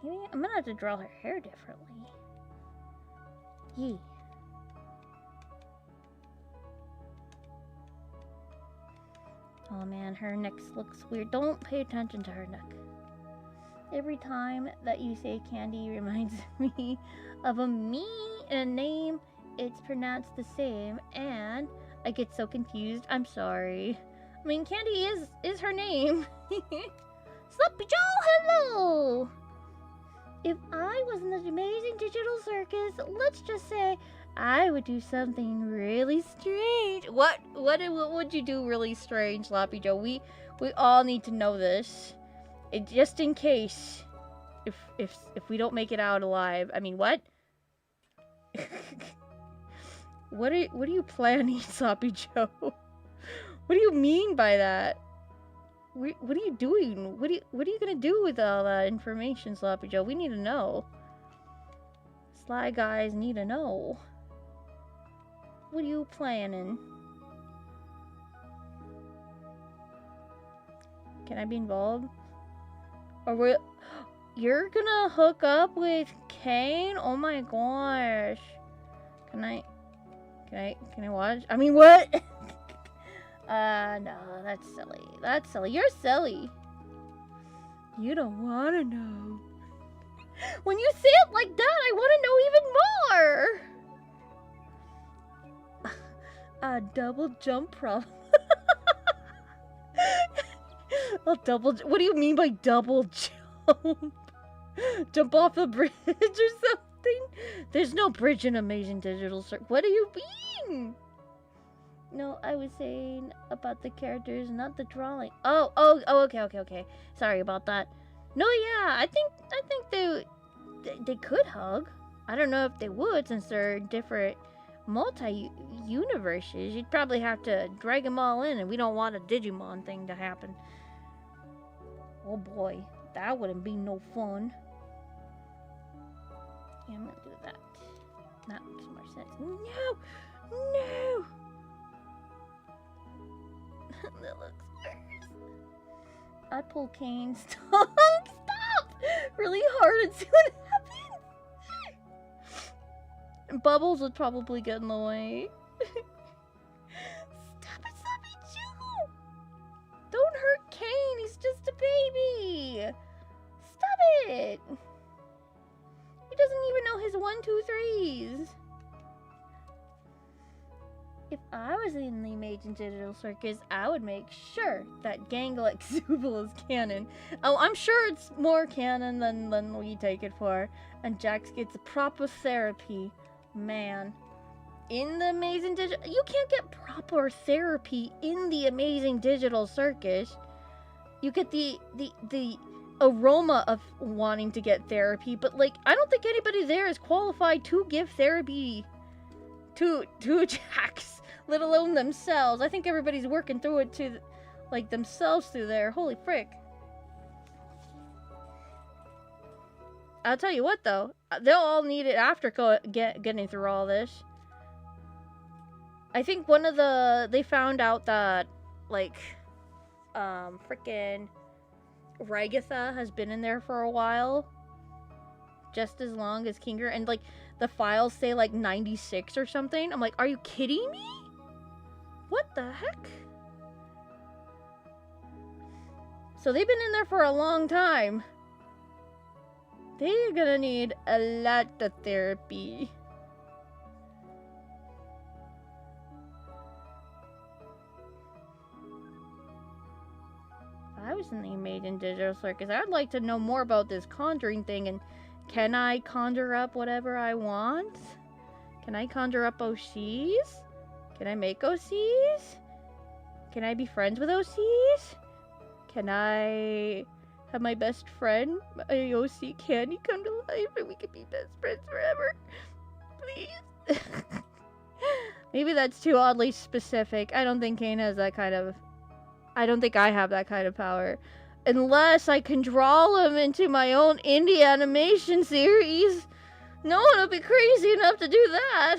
Maybe I'm gonna have to draw her hair differently. Yee. Oh man, her neck looks weird. Don't pay attention to her neck. Every time that you say Candy reminds me of a me and a name, it's pronounced the same, and I get so confused. I'm sorry. I mean, Candy is her name. Sloppy Joe, hello! If I was in this amazing digital circus, let's just say I would do something really strange. What would you do really strange, Sloppy Joe? We all need to know this. Just in case if we don't make it out alive. I mean, what? What are you planning, Sloppy Joe? What do you mean by that? What are you doing? What are you gonna do with all that information, Sloppy Joe? We need to know. Sly guys need to know. What are you planning? Can I be involved? Or you're gonna hook up with Kane? Oh my gosh. Can I watch? I mean, what? No, that's silly. That's silly. You're silly. You don't want to know. When you say it like that, I want to know even more. A double jump problem. What do you mean by double jump? Jump off a bridge or something? There's no bridge in Amazing Digital Circus. What do you mean? No, I was saying about the characters, not the drawing. Oh, okay. Sorry about that. No, yeah, I think they could hug. I don't know if they would, since they're different multi-universes. You'd probably have to drag them all in, and we don't want a Digimon thing to happen. Oh boy, that wouldn't be no fun. Yeah, I'm gonna do that. That makes more sense. No! That looks worse. I pull Kane. Stop! Really hard and see what happens. Bubbles would probably get in the way. Stop it, Sloppy Joe! Don't hurt Kane. He's just a baby. Stop it. He doesn't even know his 1, 2, 3s. If I was in the Amazing Digital Circus, I would make sure that Gangle Exubal is canon. Oh, I'm sure it's more canon than we take it for. And Jax gets proper therapy. Man. In the Amazing Digital... You can't get proper therapy in the Amazing Digital Circus. You get the aroma of wanting to get therapy, but, like, I don't think anybody there is qualified to give therapy to Jax, let alone themselves. I think everybody's working through it to, like, themselves through there. Holy frick. I'll tell you what, though. They'll all need it after getting through all this. I think one of they found out that, like, frickin' Ragatha has been in there for a while. Just as long as Kinger. And, like, the files say, like, 96 or something. I'm like, are you kidding me? What the heck? So they've been in there for a long time. They're gonna need a lot of therapy. If I was in the Amazing Digital Circus, I'd like to know more about this conjuring thing. And can I conjure up whatever I want? Can I conjure up OCs? Can I make OCs? Can I be friends with OCs? Can I have my best friend, my OC Candy, come to life and we can be best friends forever? Please? Maybe that's too oddly specific. I don't think Kane has that kind of... I don't think I have that kind of power. Unless I can draw him into my own indie animation series. No one will be crazy enough to do that.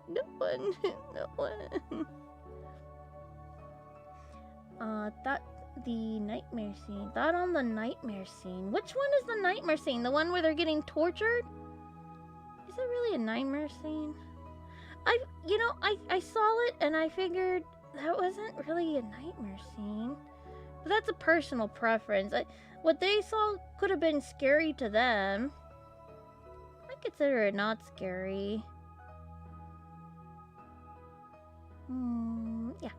No one. No one. That the nightmare scene. That on the nightmare scene. Which one is the nightmare scene? The one where they're getting tortured? Is it really a nightmare scene? I saw it and I figured that wasn't really a nightmare scene. But that's a personal preference. What they saw could have been scary to them. I consider it not scary. Yeah.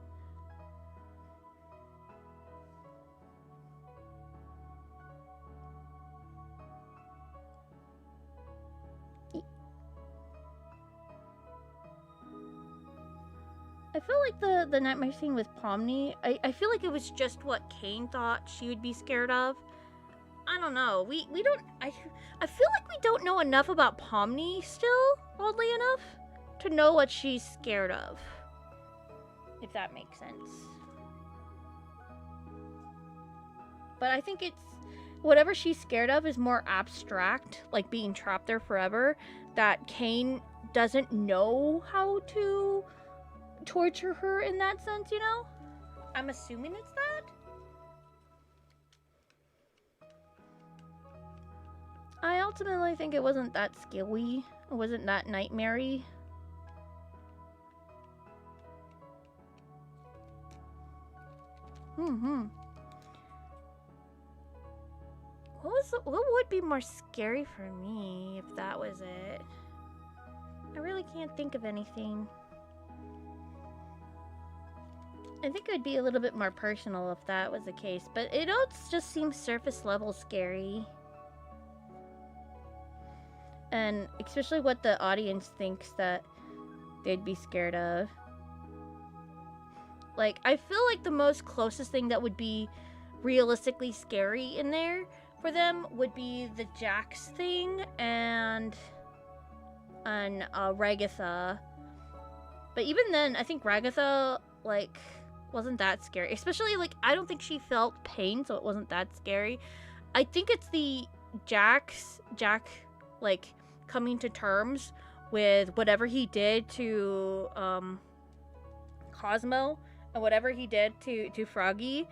I feel like the nightmare scene with Pomni, I feel like it was just what Kane thought she would be scared of. I don't know. We don't... I feel like we don't know enough about Pomni still, oddly enough, to know what she's scared of. If that makes sense. But I think it's... Whatever she's scared of is more abstract, like being trapped there forever, that Kane doesn't know how to torture her in that sense, you know? I'm assuming it's that. I ultimately think it wasn't that skilly. It wasn't that nightmare-y. What would be more scary for me if that was it? I really can't think of anything. I think it would be a little bit more personal if that was the case, but it all just seems surface level scary. And especially what the audience thinks that they'd be scared of. Like, I feel like the most closest thing that would be realistically scary in there for them would be the Jax thing and Ragatha. But even then, I think Ragatha, like, wasn't that scary. Especially, like, I don't think she felt pain, so it wasn't that scary. I think it's the Jack, like, coming to terms with whatever he did to Cosmo and whatever he did to Froggy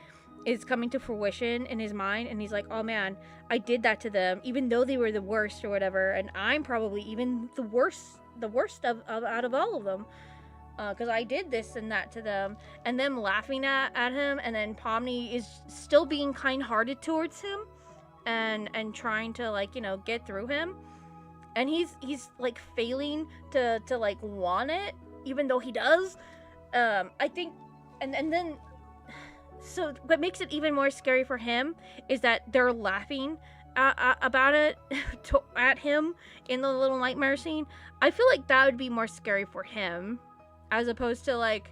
is coming to fruition in his mind, and he's like, oh man, I did that to them even though they were the worst or whatever, and I'm probably even the worst out of all of them because I did this and that to them, and them laughing at him, and then Pomni is still being kind-hearted towards him and trying to, like, you know, get through him. and he's like failing to like want it, even though he does. I think, and then, so what makes it even more scary for him is that they're laughing about it at him in the little nightmare scene. I feel like that would be more scary for him, as opposed to like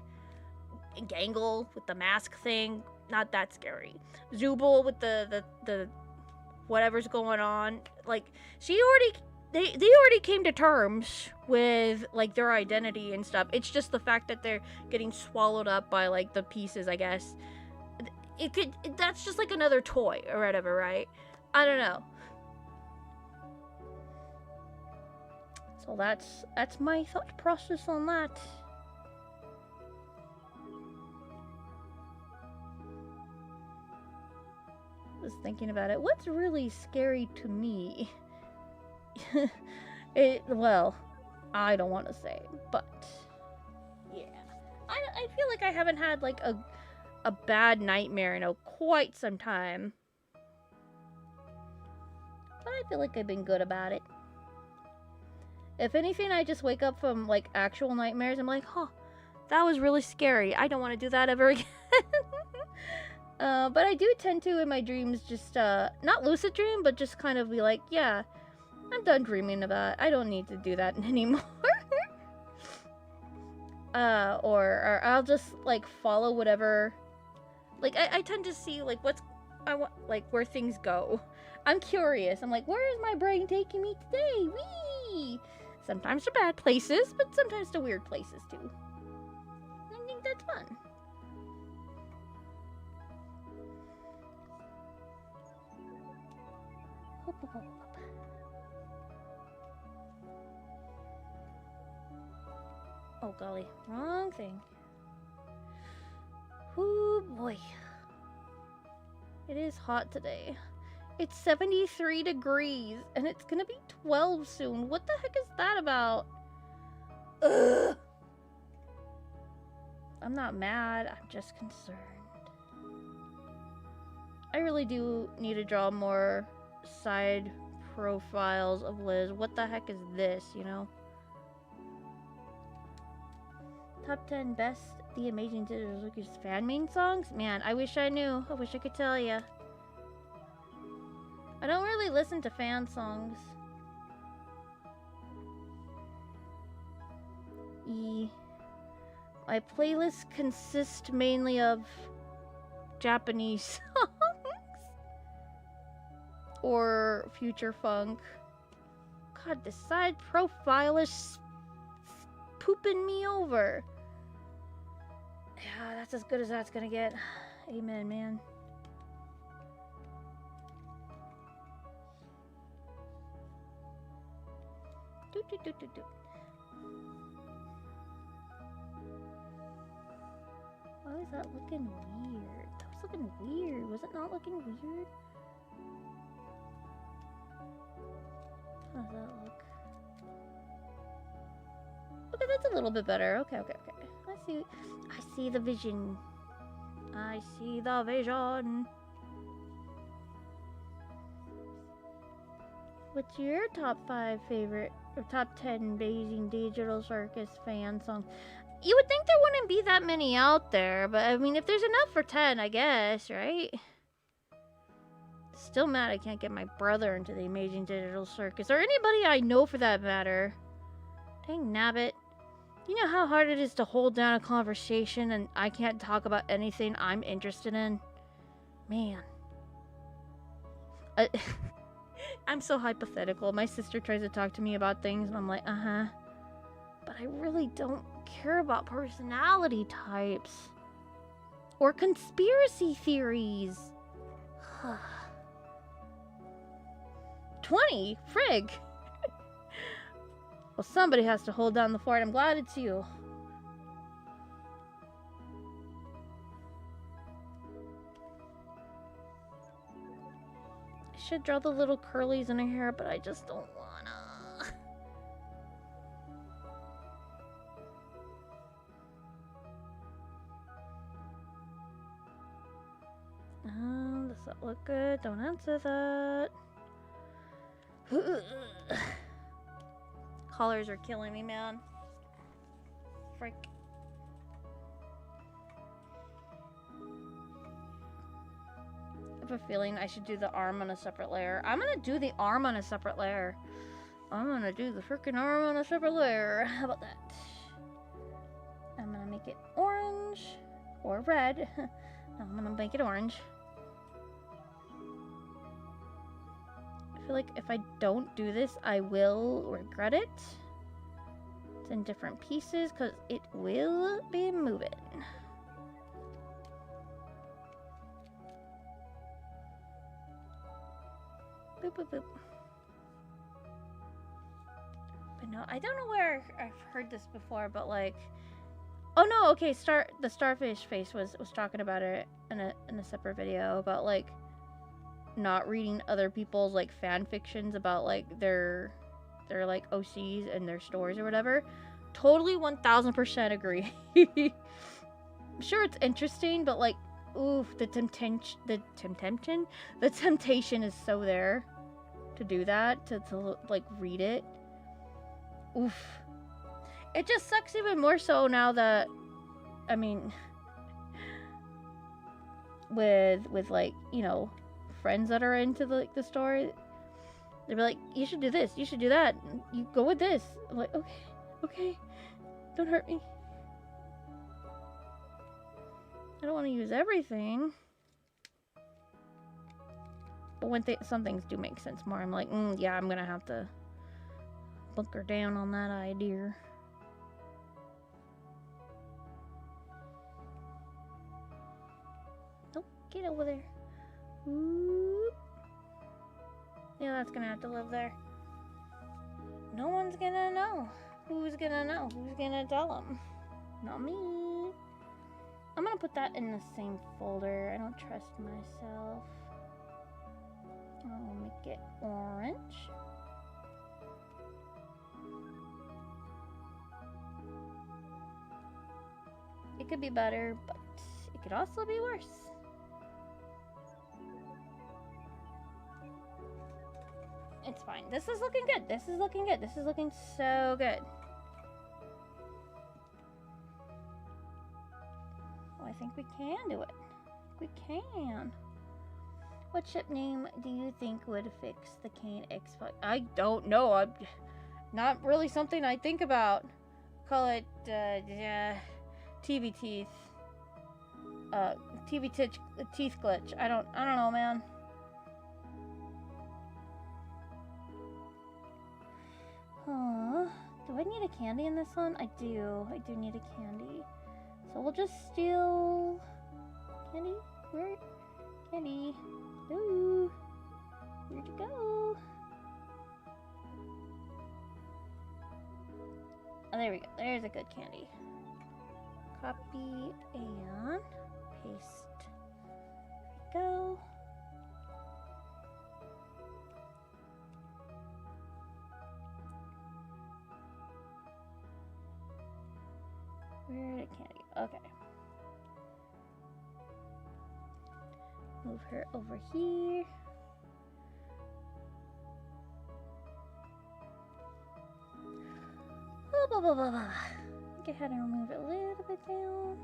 Gangle with the mask thing. Not that scary. Zubul with the whatever's going on. Like, they already came to terms with like their identity and stuff. It's just the fact that they're getting swallowed up by like the pieces, I guess. That's just like another toy or whatever, right? I don't know. So that's my thought process on that. Was thinking about it. What's really scary to me? Well, I don't want to say, but yeah, I feel like I haven't had like a bad nightmare in quite some time, but I feel like I've been good about it. If anything, I just wake up from like actual nightmares. I'm like, huh, that was really scary. I don't want to do that ever again. But I do tend to, in my dreams, just, not lucid dream, but just kind of be like, yeah, I'm done dreaming about it. I don't need to do that anymore. Or I'll just, like, follow whatever, like, I tend to see, like, where things go. I'm curious. I'm like, where is my brain taking me today? Whee! Sometimes to bad places, but sometimes to weird places, too. I think that's fun. Oh golly, wrong thing. Ooh boy. It is hot today. It's 73 degrees and it's gonna be 12 soon. What the heck is that about? Ugh. I'm not mad, I'm just concerned. I really do need to draw more side profiles of Liz. What the heck is this, you know? Top 10 best The Amazing Digital Circus fan main songs? Man, I wish I knew. I wish I could tell ya. I don't really listen to fan songs. My playlists consist mainly of Japanese songs. Or future funk. God, the side profile is pooping me over. Yeah, that's as good as that's gonna get. Amen, man. Do. Why is that looking weird? That was looking weird. Was it not looking weird? How does that look? Okay, that's a little bit better. Okay. I see the vision. I see the vision. What's your top 5 favorite or top 10 Beijing Digital Circus fan songs? You would think there wouldn't be that many out there, but I mean, if there's enough for 10, I guess, right? Still mad I can't get my brother into the Amazing Digital Circus, or anybody I know for that matter. Dang nabbit. You know how hard it is to hold down a conversation and I can't talk about anything I'm interested in? Man. I'm so hypothetical. My sister tries to talk to me about things and I'm like, uh-huh. But I really don't care about personality types. Or conspiracy theories. 20? Frig! Well, somebody has to hold down the fort. I'm glad it's you. I should draw the little curlies in her hair, but I just don't wanna. Does that look good? Don't answer that. colors are killing me, man. Frick. I have a feeling I should do the arm on a separate layer. I'm gonna do the arm on a separate layer. I'm gonna do the freaking arm on a separate layer. How about that? I'm gonna make it orange or red. I'm gonna make it orange. I feel like if I don't do this, I will regret it. It's in different pieces because it will be moving. Boop, boop, boop. But no, I don't know where I've heard this before, but like, oh no, okay, the starfish face was talking about it in a separate video about like not reading other people's like fan fictions about like their like OCs and their stories or whatever. Totally 1000% agree. Sure, it's interesting, but like, oof, the temptation is so there to do that, to like read it. Oof. It just sucks even more so now that, I mean, with like, you know, friends that are into the story, they'll be like, you should do this, you should do that, you go with this. I'm like, okay, don't hurt me. I don't want to use everything. But when some things do make sense more, I'm like, yeah, I'm gonna have to bunker down on that idea. Nope, get over there. Whoop. Yeah, that's gonna have to live there. No one's gonna know. Who's gonna know? Who's gonna tell them? Not me. I'm gonna put that in the same folder. I don't trust myself. I'll make it orange. It could be better, but it could also be worse. It's fine. This is looking good. This is looking good. This is looking so good. Oh, I think we can do it. We can. What ship name do you think would fix the Kane X-Bug? I don't know. I'm not really something I think about. Call it TV teeth. TV teeth glitch. I don't know, man. Do I need a candy in this one? I do. I do need a candy. So we'll just steal candy. Where? Candy. Ooh. Where'd you go? Oh, there we go. There's a good candy. Copy and paste. There we go. Where did candy? Okay. Move her over here. Blah, blah, blah, blah. Go ahead and remove it a little bit down.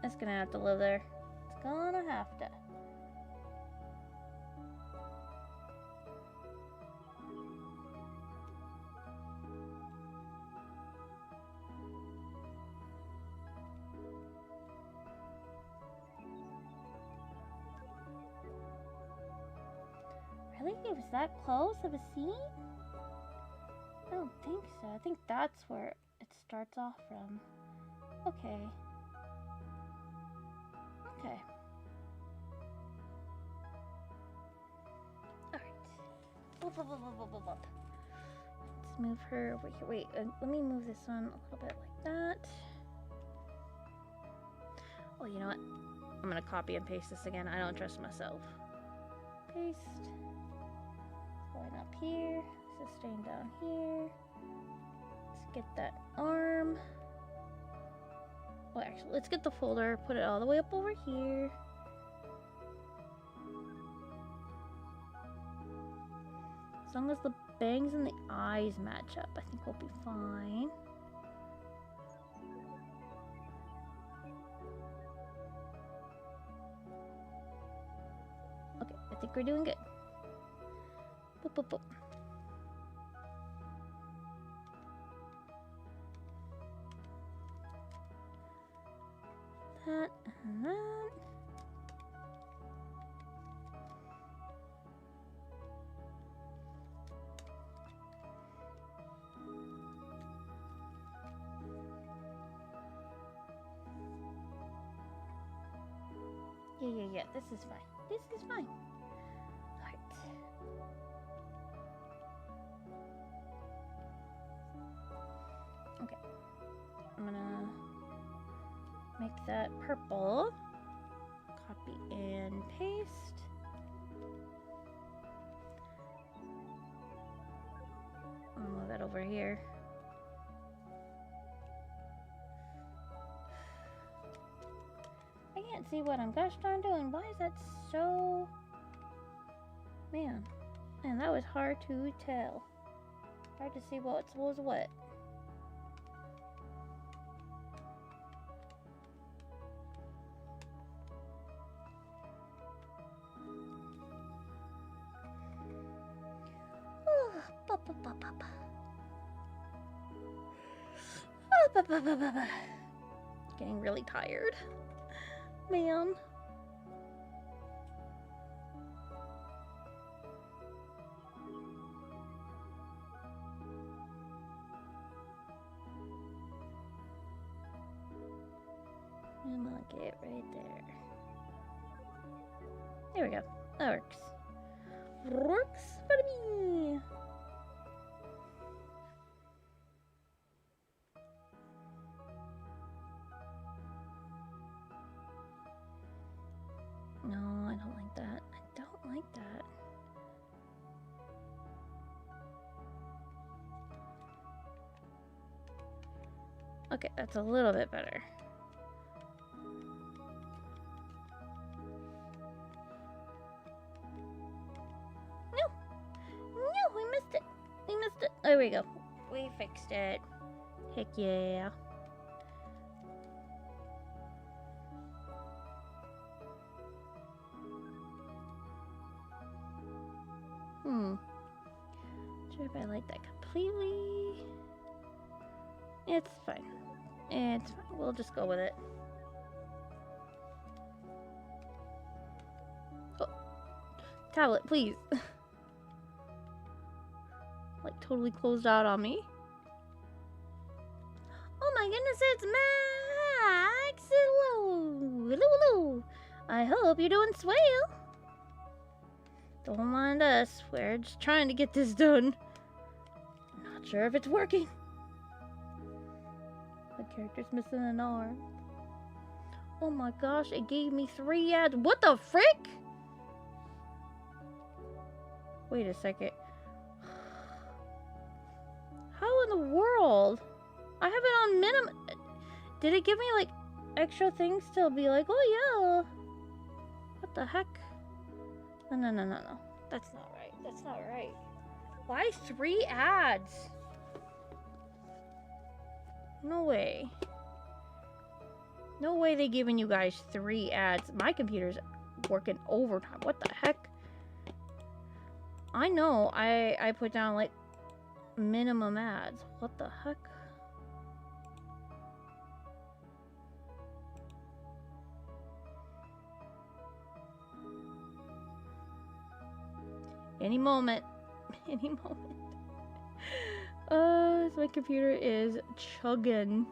It's gonna have to live there. It's gonna have to. Really? It was that close of a scene? I don't think so. I think that's where it starts off from. Okay. Okay. Alright. Let's move her over here. Wait, let me move this one a little bit like that. Oh, you know what? I'm gonna copy and paste this again. I don't trust myself. Paste. Going up here. This is staying down here. Let's get that arm. Well, actually, let's get the folder, put it all the way up over here. As long as the bangs and the eyes match up, I think we'll be fine. Okay, I think we're doing good. Boop, boop, boop. That and that. Yeah, this is fine. This is fine. Alright. Okay. I'm gonna make that purple. Copy and paste. I'll move that over here. I can't see what I'm gosh darn doing. Why is that so... Man, that was hard to tell. Hard to see what was what. Getting really tired. Man. I'm gonna get right there. There we go. That works. Works for me. No, I don't like that. I don't like that. Okay, that's a little bit better. No! No, we missed it. We missed it. There we go. We fixed it. Heck yeah. Sure if I like that completely. It's fine. It's fine. We'll just go with it. Oh. Tablet, please. Like totally closed out on me. Oh my goodness, it's Max! Hello! Hello, hello! I hope you're doing swell. Don't mind us. We're just trying to get this done. Not sure if it's working. The character's missing an arm. Oh my gosh, it gave me 3 ads. What the frick? Wait a second. How in the world? I have it on minimum. Did it give me like extra things to be like, oh yeah? What the heck? No. That's not right. That's not right. Why 3 ads? No way. No way they giving you guys 3 ads. My computer's working overtime. What the heck? I know I put down like minimum ads. What the heck? Any moment. Any moment. My computer is chugging.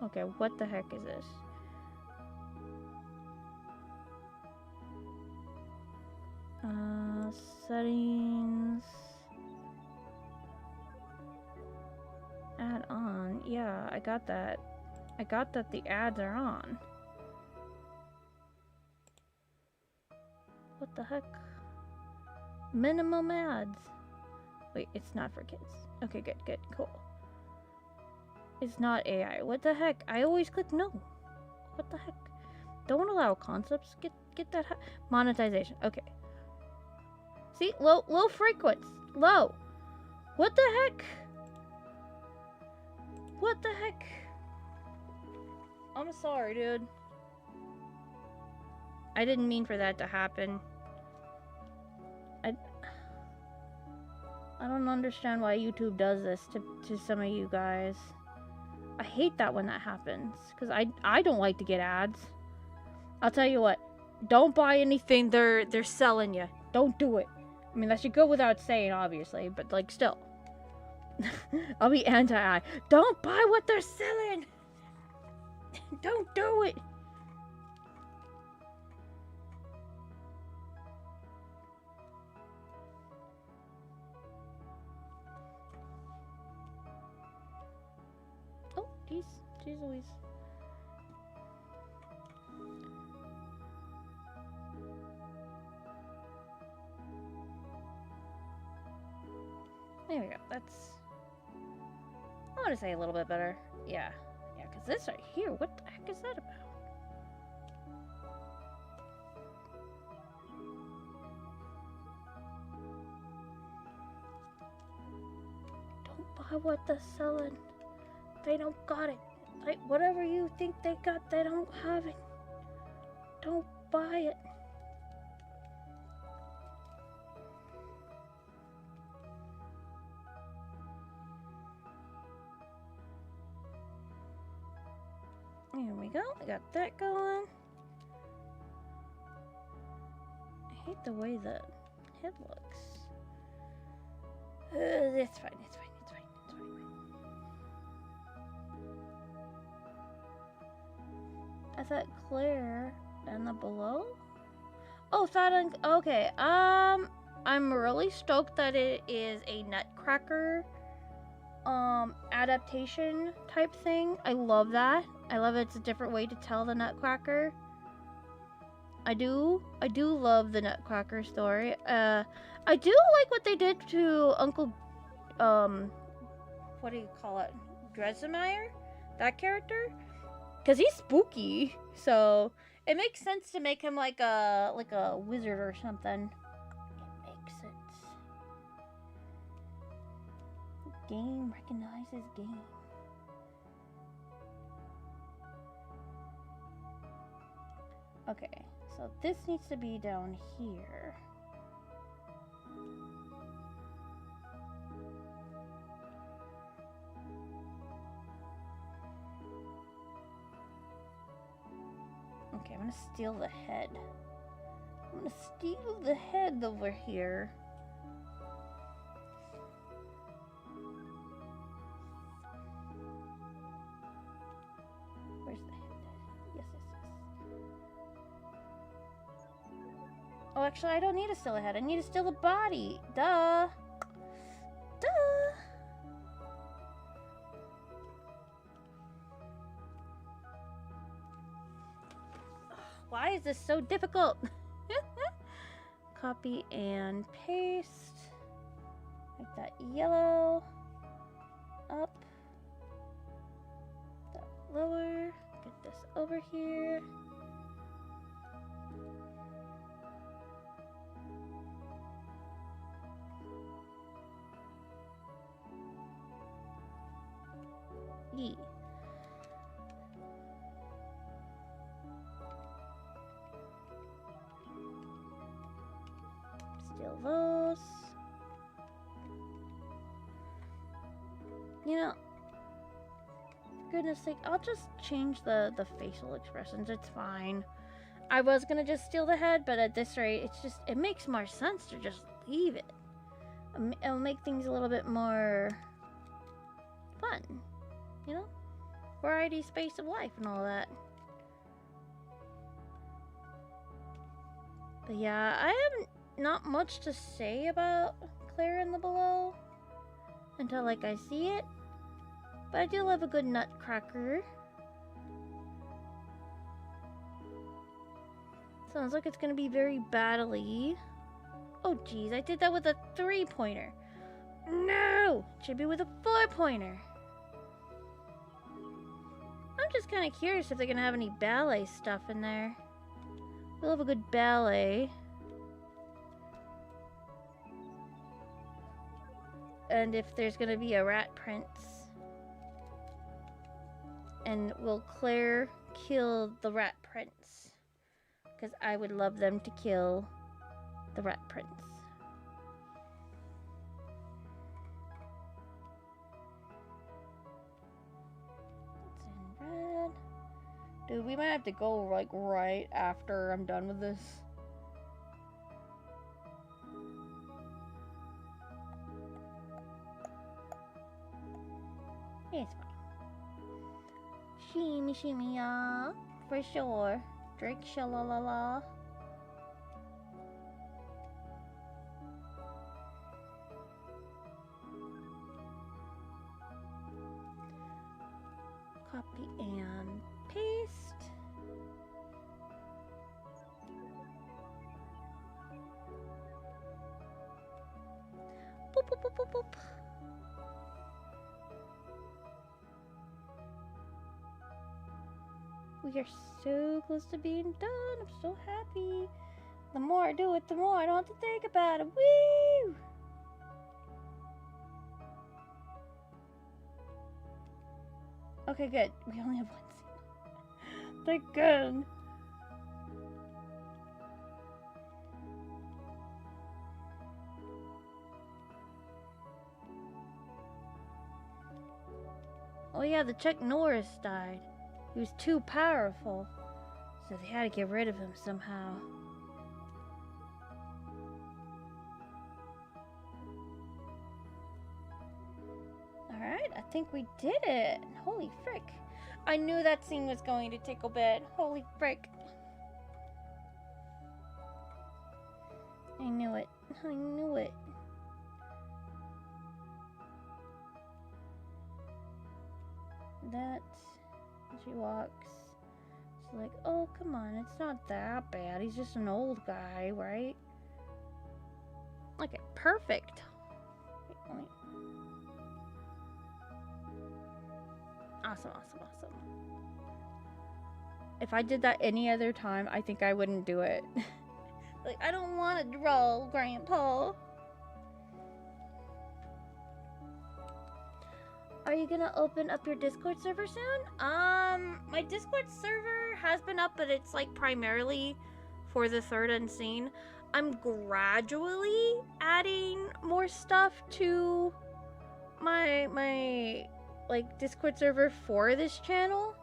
Okay, what the heck is this? Settings. Add on. Yeah, I got that. I got that the ads are on. What the heck? Minimum ads. Wait, it's not for kids. Okay, good, cool. It's not AI. What the heck? I always click no. What the heck? Don't allow concepts. Get that monetization. Okay. See, low frequency. Low. What the heck? What the heck? I'm sorry, dude. I didn't mean for that to happen. I don't understand why YouTube does this to some of you guys. I hate that when that happens, because I don't like to get ads. I'll tell you what, don't buy anything they're selling you. Don't do it. I mean, that should go without saying, obviously, but like still. I'll be anti-ad. Don't buy what they're selling. Don't do it. Jeez Louise. There we go. That's... I want to say a little bit better. Yeah. Yeah, because this right here, what the heck is that about? Don't buy what they're selling. They don't got it. Like, whatever you think they got, they don't have it. Don't buy it. Here we go. We got that going. I hate the way the head looks. It's fine. It's fine. It's fine. It's fine. I thought Claire and the below. Oh, okay. I'm really stoked that it is a Nutcracker adaptation type thing. I love that. I love it's a different way to tell the Nutcracker. I do love the Nutcracker story. I do like what they did to Uncle what do you call it? Dressmeyer? That character? Cause he's spooky, so it makes sense to make him like a wizard or something. It makes sense. Game recognizes game. Okay, so this needs to be down here. Okay, I'm gonna steal the head. I'm gonna steal the head over here. Where's the head? Yes. Oh, actually, I don't need to steal the head. I need to steal the body. Duh. Why is this so difficult? Copy and paste. Make that yellow. Up. That lower. Get this over here. Yee. Steal those. You know, for goodness sake, I'll just change the facial expressions. It's fine. I was gonna just steal the head, but at this rate, it makes more sense to just leave it. It'll make things a little bit more fun, you know? Variety, space of life, and all that. But yeah, I have not much to say about Claire in the Below until like I see it. But I do love a good Nutcracker. Sounds like it's gonna be very battle-y. Oh geez, I did that with a 3-pointer. No! It should be with a 4-pointer. I'm just kind of curious if they're gonna have any ballet stuff in there. We love a good ballet. And if there's gonna be a rat prince. And will Claire kill the rat prince? Because I would love them to kill the rat prince. It's in red. Dude, we might have to go like right after I'm done with this. Yeah, it's fine. Shimmy, shimmy, yeah, for sure. Drake, shalalala. Copy and paste. Boop, boop, boop, boop, boop. We are so close to being done. I'm so happy. The more I do it, the more I don't have to think about it. Woo! Okay, good. We only have one scene. Thank God. Oh yeah, the Chuck Norris died. He was too powerful, so they had to get rid of him somehow. Alright, I think we did it. Holy frick. I knew that scene was going to take a bit. Holy frick. I knew it. I knew it. That's... She walks. She's like, oh, come on, it's not that bad. He's just an old guy, right? Okay, perfect. Wait. Awesome, awesome, awesome. If I did that any other time, I think I wouldn't do it. Like, I don't want to draw, Grandpa. Are you gonna open up your Discord server soon? My Discord server has been up, but it's like primarily for the third unseen. I'm gradually adding more stuff to my like Discord server for this channel.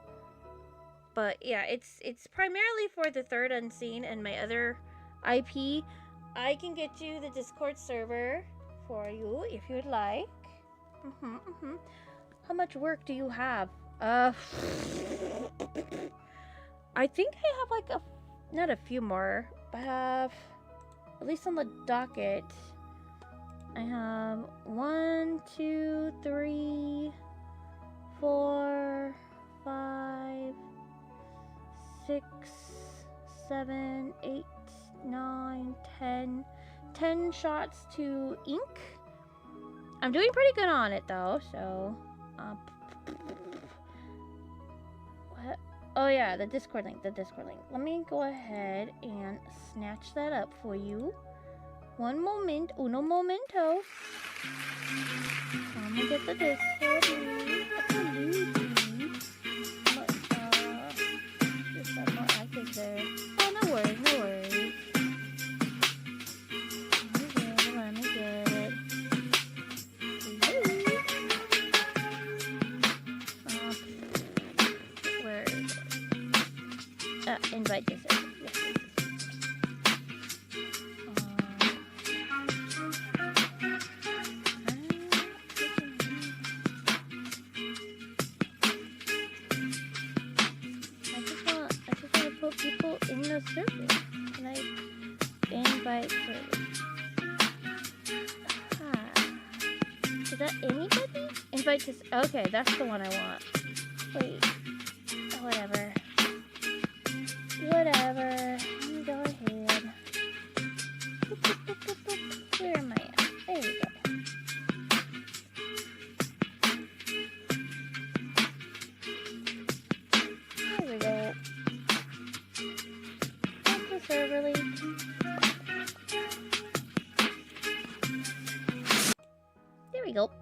But yeah, it's primarily for the third unseen and my other IP. I can get you the Discord server for you if you'd like. How much work do you have? I think I have like not a few more, but I have, at least on the docket, I have 1, 2, 3, 4, 5, 6, 7, 8, 9, 10 shots to ink. I'm doing pretty good on it though, so what? Oh yeah, the Discord link. Let me go ahead and snatch that up for you. One moment, uno momento. I'm gonna get the Discord link. Just have more active there. Oh, no worries, no worries. Let me get it. Where is it? Invite this in. Yes, I just want to put people in the service. Can I invite service? Is that anybody? Invite to... Okay, that's the one I want. Wait. Whatever. Whatever. Go ahead. Boop, boop, boop, boop, boop. Where am I at? There we go. Nope.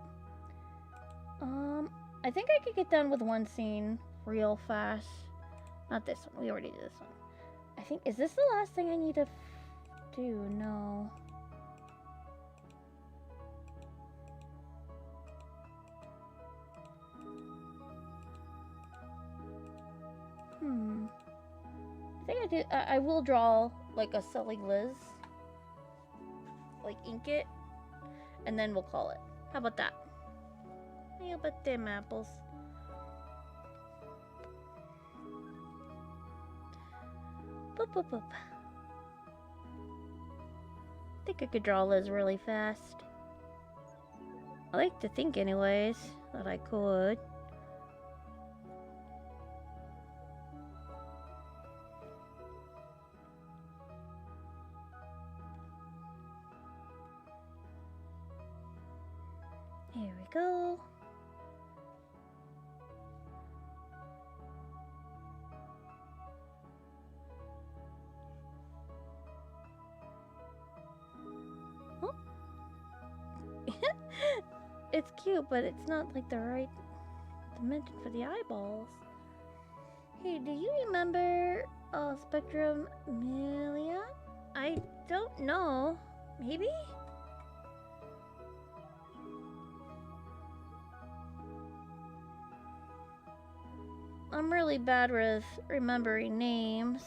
I think I could get done with one scene real fast. Not this one. We already did this one. I think, is this the last thing I need to do? No. I think I do. I will draw like a silly Liz. Like ink it. And then we'll call it. How about that? How about them apples? Boop, boop, boop. I think I could draw Liz really fast. I like to think anyways that I could. Here we go. Oh. It's cute, but it's not like the right dimension for the eyeballs. Hey, do you remember Spectrum Million? I don't know. Maybe? I'm really bad with remembering names.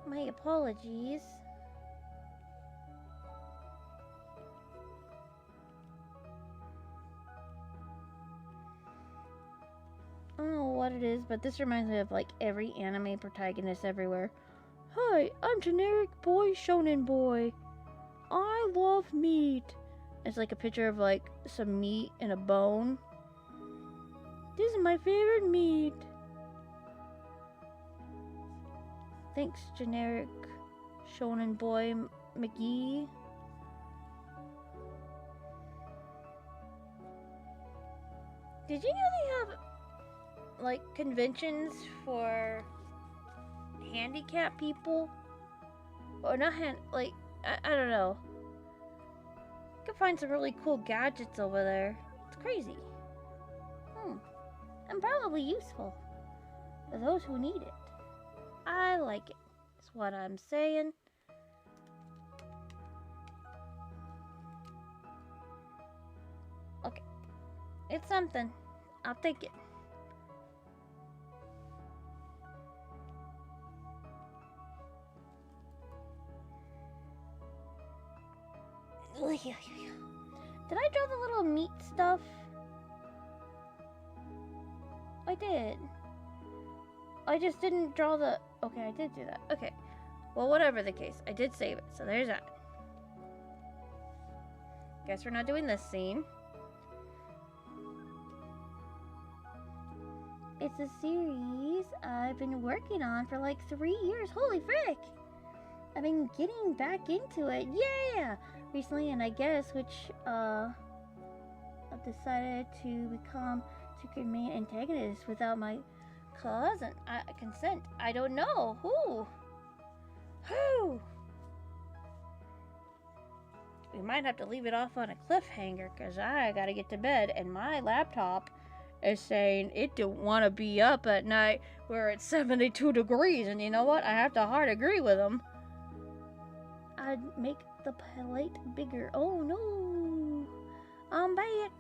My apologies. I don't know what it is, but this reminds me of like every anime protagonist everywhere. Hi, I'm generic boy shonen boy. I love meat. It's like a picture of like some meat and a bone. This is my favorite meat. Thanks, generic shonen boy McGee. Did you know they have like conventions for handicapped people? Or not like I don't know. You can find some really cool gadgets over there. It's crazy. And probably useful for those who need it. I like it. That's what I'm saying. Okay. It's something. I'll take it. Did I draw the little meat stuff? I did. I just didn't draw the... Okay, I did do that. Okay. Well, whatever the case. I did save it, so there's that. Guess we're not doing this scene. It's a series I've been working on for like 3 years. Holy frick! I've been getting back into it. Yeah! Recently, and I guess, which, I've decided to become secret main antagonist without my cousin consent. I don't know. Who? We might have to leave it off on a cliffhanger, because I gotta get to bed, and my laptop is saying it don't want to be up at night where it's 72 degrees, and you know what? I have to hard agree with him. I'd make the plate bigger. Oh no. I'm back.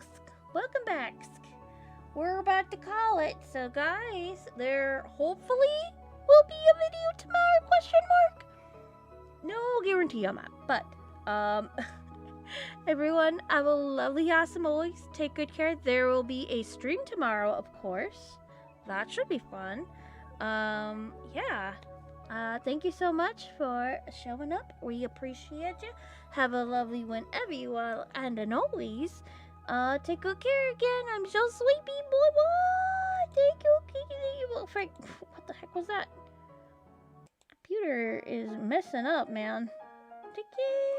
Welcome back. We're about to call it. So guys, there hopefully will be a video tomorrow, question mark. No guarantee on that. But everyone, have a lovely, awesome always. Take good care. There will be a stream tomorrow, of course. That should be fun. Yeah. Thank you so much for showing up. We appreciate you. Have a lovely whenever you are, and always, take good care again. I'm so sleepy. Bye-bye. Thank you. Frank, what the heck was that? Computer is messing up, man. Take care.